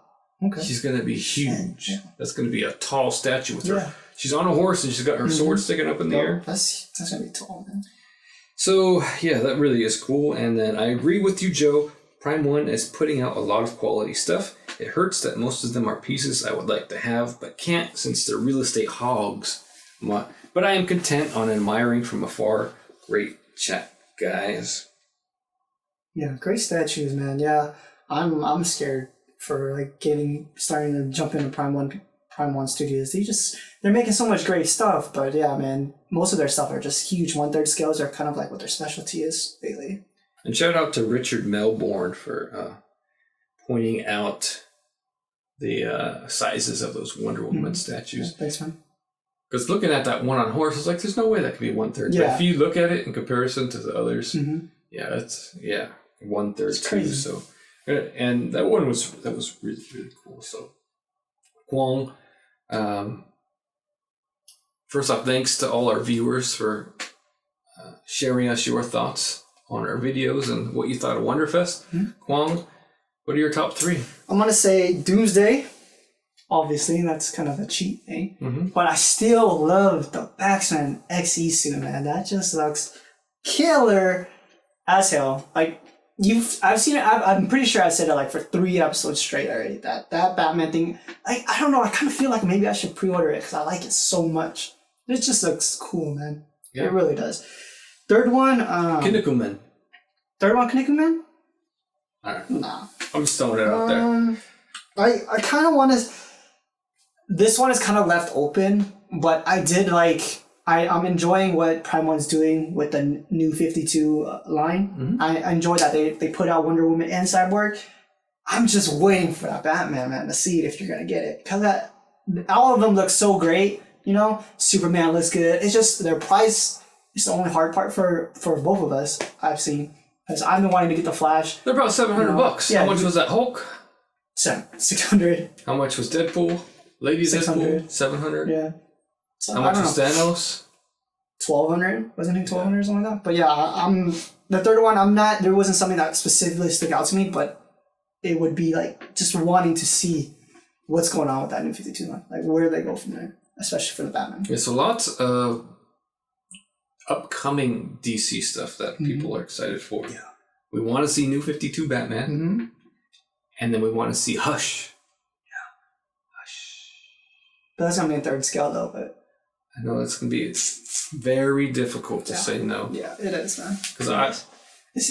Okay. She's going to be huge. Yeah. That's going to be a tall statue with her. She's on a horse and she's got her sword sticking up in the air. That's going to be tall, man. So, yeah, that really is cool. And then I agree with you, Joe. Prime 1 is putting out a lot of quality stuff. It hurts that most of them are pieces I would like to have, but can't since they're real estate hogs. But I am content on admiring from afar. Great chat, guys. Yeah, great statues, man. Yeah, I'm scared for like starting to jump into Prime One Studios. They're making so much great stuff, but yeah, man, most of their stuff are just huge 1/3 scales are kind of like what their specialty is lately. And shout out to Richard Melbourne for pointing out the sizes of those Wonder Woman statues. Yeah, thanks, man. Because looking at that one on horse, it's like there's no way that could be 1/3. Yeah. But if you look at it in comparison to the others, Mm-hmm. yeah, 1/3 It's crazy. too. So, and that was really, really cool. So, Kwong, first off, thanks to all our viewers for sharing us your thoughts on our videos and what you thought of Wonderfest. Mm-hmm. Kwong, what are your top 3? I'm gonna say Doomsday. Obviously, that's kind of a cheat thing. Mm-hmm. But I still love the Baxman XE suit, man. That just looks killer as hell. Like I've seen it. I'm pretty sure I said it like for 3 episodes straight already. That Batman thing. I don't know. I kind of feel like maybe I should pre-order it because I like it so much. It just looks cool, man. Yeah. It really does. Third one, Kinnikuman. Third one, Kinnikuman? All right. Nah. I'm just throwing it out there. I kind of want to. This one is kind of left open, but I did like. I'm enjoying what Prime One's doing with the new 52 line. Mm-hmm. I enjoy that they put out Wonder Woman and Cyborg. I'm just waiting for that Batman, man, to see it if you're gonna get it, because all of them look so great. You know, Superman looks good. It's just their price is the only hard part for both of us. I've seen, because I've been wanting to get the Flash. They're about $700. Yeah, how much was that Hulk? 600. How much was Deadpool? Lady 600. Deadpool? 700. Yeah. So, how much was Thanos? 1,200. Wasn't it 1,200 or something like that? But yeah, I'm the third one. I'm not. There wasn't something that specifically stuck out to me, but it would be like just wanting to see what's going on with that new 52 line. Like, where do they go from there? Especially for the Batman. Yeah, so lots of upcoming DC stuff that people are excited for. Yeah. We want to see New 52 Batman. Mm-hmm. And then we want to see Hush. Yeah. Hush. But that's going to be a 3rd scale, though. But I know it's going to be very difficult to say no. Yeah, it is, man. Because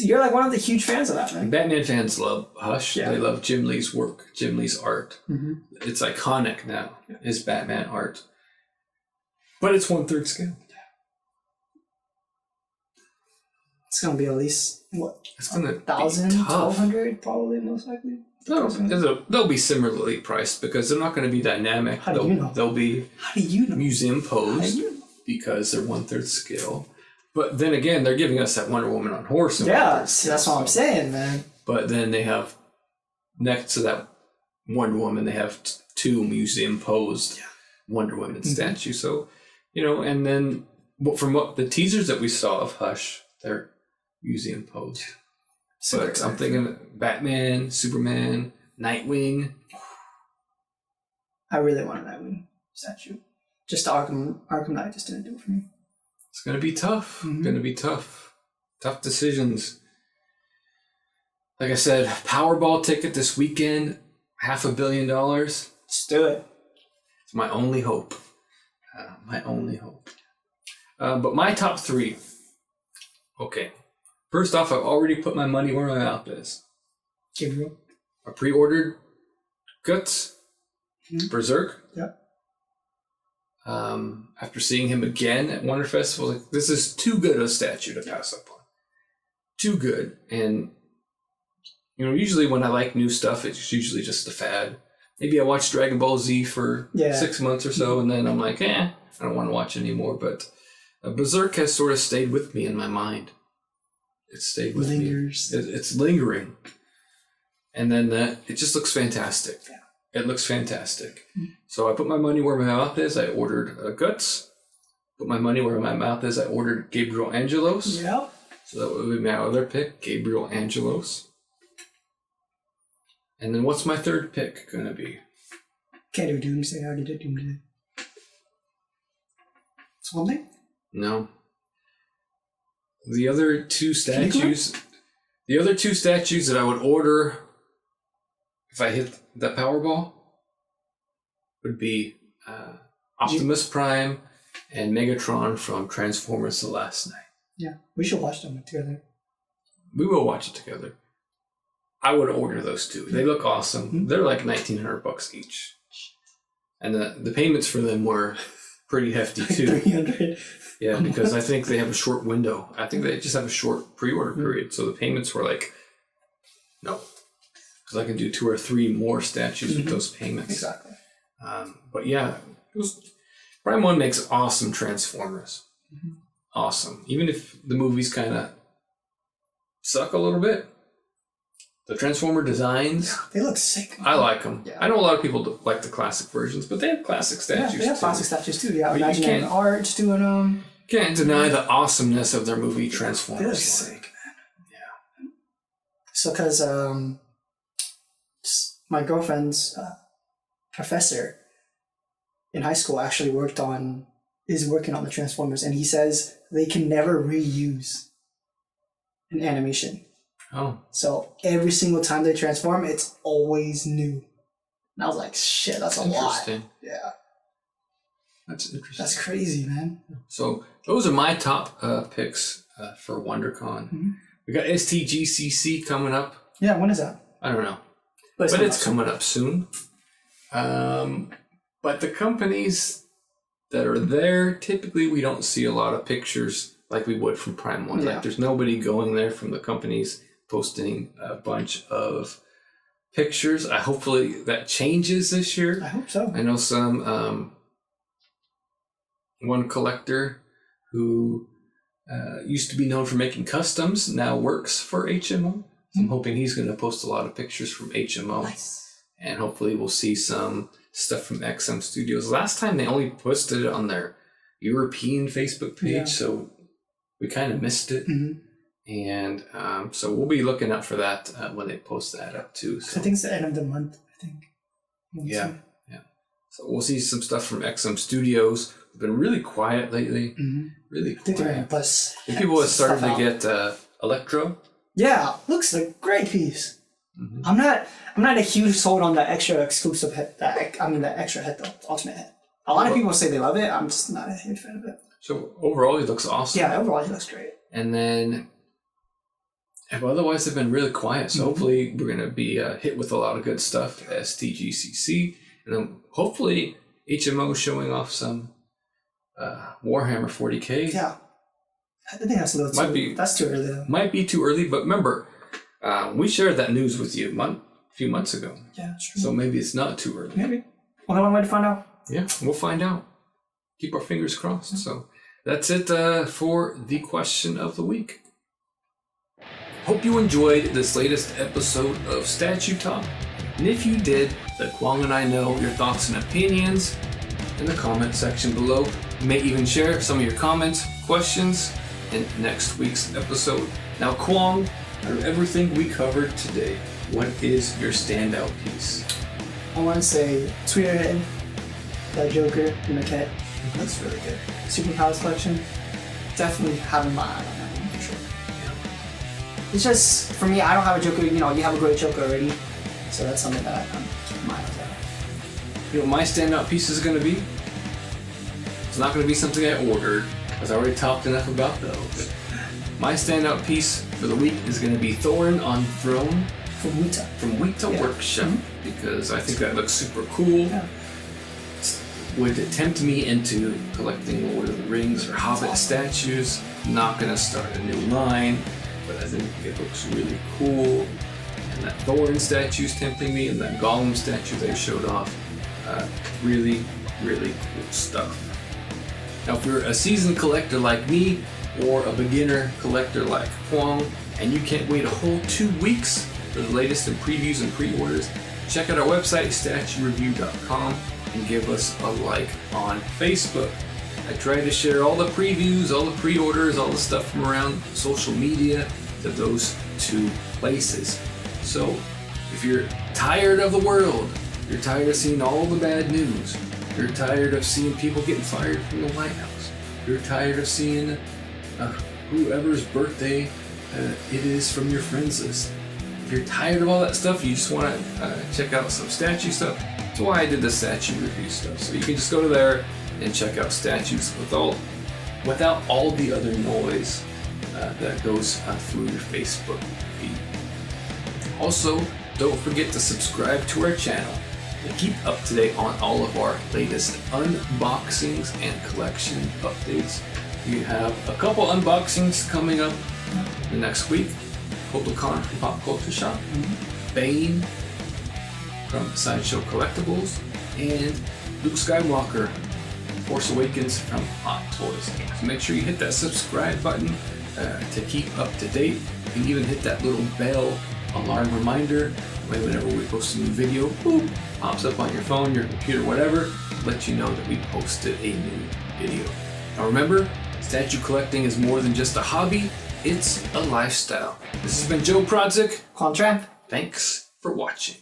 you're like one of the huge fans of that, man. Batman fans love Hush. Yeah. They love Jim Lee's work, Jim Lee's art. Mm-hmm. It's iconic now, his Batman art. But it's 1/3 scale. It's going to be at least, what? It's going to 1,000, 1,200 probably, most likely. They'll be similarly priced because they're not going to be dynamic. How do you know? They'll be How do you know? museum posed How do you know? Because they're 1/3 scale. But then again, they're giving us that Wonder Woman on horse. Yeah, see, that's what I'm saying, man. But then they have, next to that Wonder Woman, they have 2 museum posed Wonder Woman statues. So, you know, and then from what the teasers that we saw of Hush, they're museum posed. But I'm thinking Batman, Superman, Nightwing. I really want a Nightwing statue. Just the Arkham Knight just didn't do it for me. It's going to be tough. Mm-hmm. Going to be tough. Tough decisions. Like I said, Powerball ticket this weekend, $500 million. Let's do it. It's my only hope. But my top 3. Okay. First off, I've already put my money where my mouth is. Gabriel. I pre-ordered Guts, Berserk. Yep. After seeing him again at Wonder Festival, like, this is too good a statue to pass up on. Too good. And, usually when I like new stuff, it's usually just a fad. Maybe I watch Dragon Ball Z for 6 months or so, and then I'm like, I don't want to watch anymore. But Berserk has sort of stayed with me in my mind. It stayed with me. It's lingering. And then it just looks fantastic. Yeah. It looks fantastic. So I put my money where my mouth is. I ordered Guts. Put my money where my mouth is. I ordered Gabriel Angelos. Yep. So that would be my other pick, Gabriel Angelos. And then what's my third pick going to be? Can't do Doomsday. I already did Doomsday. It's one thing? No. The other two statues that I would order if I hit the Powerball would be Optimus Prime and Megatron from Transformers The Last Night. Yeah, we should watch them together. We will watch it together. I would order those two. They look awesome. Mm-hmm. They're like $1,900 each. And the payments for them were pretty hefty too. $300. Yeah, because I think they have a short window. I think they just have a short pre-order period. So the payments were like, no. Because I can do 2 or 3 more statues with those payments. Exactly. But yeah, Prime 1 makes awesome Transformers. Mm-hmm. Awesome. Even if the movies kind of suck a little bit, the Transformer designs, they look sick. I like them. Yeah. I know a lot of people like the classic versions, but they have classic statues too. Yeah, they have classic statues too. Yeah, imaginary art doing them. Can't deny the awesomeness of their movie Transformers. They look sick, man. Yeah. So, because my girlfriend's professor in high school actually is working on the Transformers, and he says they can never reuse an animation. Oh. So every single time they transform, it's always new. And I was like, shit, that's a lot. Yeah. That's interesting. That's crazy, man. So those are my top picks for WonderCon. Mm-hmm. We got STGCC coming up. Yeah, when is that? I don't know. But it's coming up soon. But the companies that are there, typically we don't see a lot of pictures like we would from Prime 1. Yeah. Like there's nobody going there from the companies posting a bunch of pictures. Hopefully that changes this year. I hope so. I know some one collector who used to be known for making customs now works for HMO. So I'm hoping he's going to post a lot of pictures from HMO. Nice. And hopefully we'll see some stuff from XM Studios. Last time they only posted it on their European Facebook page, so we kind of missed it. Mm-hmm. And so we'll be looking out for that when they post that up too. So. I think it's the end of the month, I think. Yeah. So we'll see some stuff from XM Studios. We've been really quiet lately. Mm-hmm. Really quiet. I think they're going to bust. People have started to get Electro. Yeah, looks like a great piece. Mm-hmm. I'm not a huge sold on the extra exclusive head. The extra head, the alternate head. A lot of people say they love it. I'm just not a huge fan of it. So overall, he looks awesome. Yeah, overall, he looks great. And then, otherwise, they've been really quiet. So hopefully, we're going to be hit with a lot of good stuff at STGCC. And then hopefully, HMO showing off some Warhammer 40K. Yeah. I think that's a little that's too early, though. Might be too early, but remember, we shared that news with you a few months ago. Yeah, that's true. So maybe it's not too early. Maybe. Only one way to find out. Yeah, we'll find out. Keep our fingers crossed. So that's it for the question of the week. Hope you enjoyed this latest episode of Statue Talk. And if you did, let Kwong and I know your thoughts and opinions in the comment section below. You may even share some of your comments, questions in next week's episode. Now, Kwong, out of everything we covered today, what is your standout piece? I want to say Twitter Head, that Joker in the cat. Looks really good. Superpowers collection. Definitely having my eye on that one for sure. it's just, for me, I don't have a Joker, you know, you have a great Joker already. So that's something that I'm mindful of. You know what my standout piece is going to be? It's not going to be something I ordered, because I already talked enough about those. My standout piece for the week is going to be Thorn on Throne From WETA. From WETA Workshop, because I think that looks super cool. Yeah. Would it tempt me into collecting Lord of the Rings or Hobbit statues? Not going to start a new line, but I think it looks really cool. And that Thorn statue's tempting me, and that Gollum statue they showed off. Really, really cool stuff. Now, if you're a seasoned collector like me, or a beginner collector like Huang, and you can't wait a whole 2 weeks for the latest in previews and pre-orders, check out our website, statuereview.com, and give us a like on Facebook. I try to share all the previews, all the pre-orders, all the stuff from around social media to those 2 places. So, if you're tired of the world, you're tired of seeing all the bad news, you're tired of seeing people getting fired from the White House, you're tired of seeing whoever's birthday it is from your friends list. If you're tired of all that stuff, you just want to check out some statue stuff. That's why I did the statue review stuff. So you can just go to there and check out statues without all the other noise that goes through your Facebook feed. Also, don't forget to subscribe to our channel and keep up to date on all of our latest unboxings and collection updates. We have a couple unboxings coming up the next week. Kotal Kahn from Pop Culture Shop, Bane from Sideshow Collectibles, and Luke Skywalker, Force Awakens from Hot Toys. So make sure you hit that subscribe button to keep up to date. You can even hit that little bell alarm reminder. Whenever we post a new video, boop, pops up on your phone, your computer, whatever, let you know that we posted a new video. Now remember, statue collecting is more than just a hobby, it's a lifestyle. This has been Joe Prodzik. Contrap. Thanks for watching.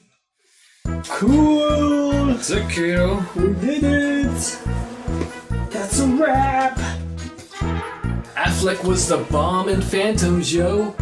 Cool! That's it, kiddo. We did it! That's a wrap! Affleck was the bomb in Phantoms, yo.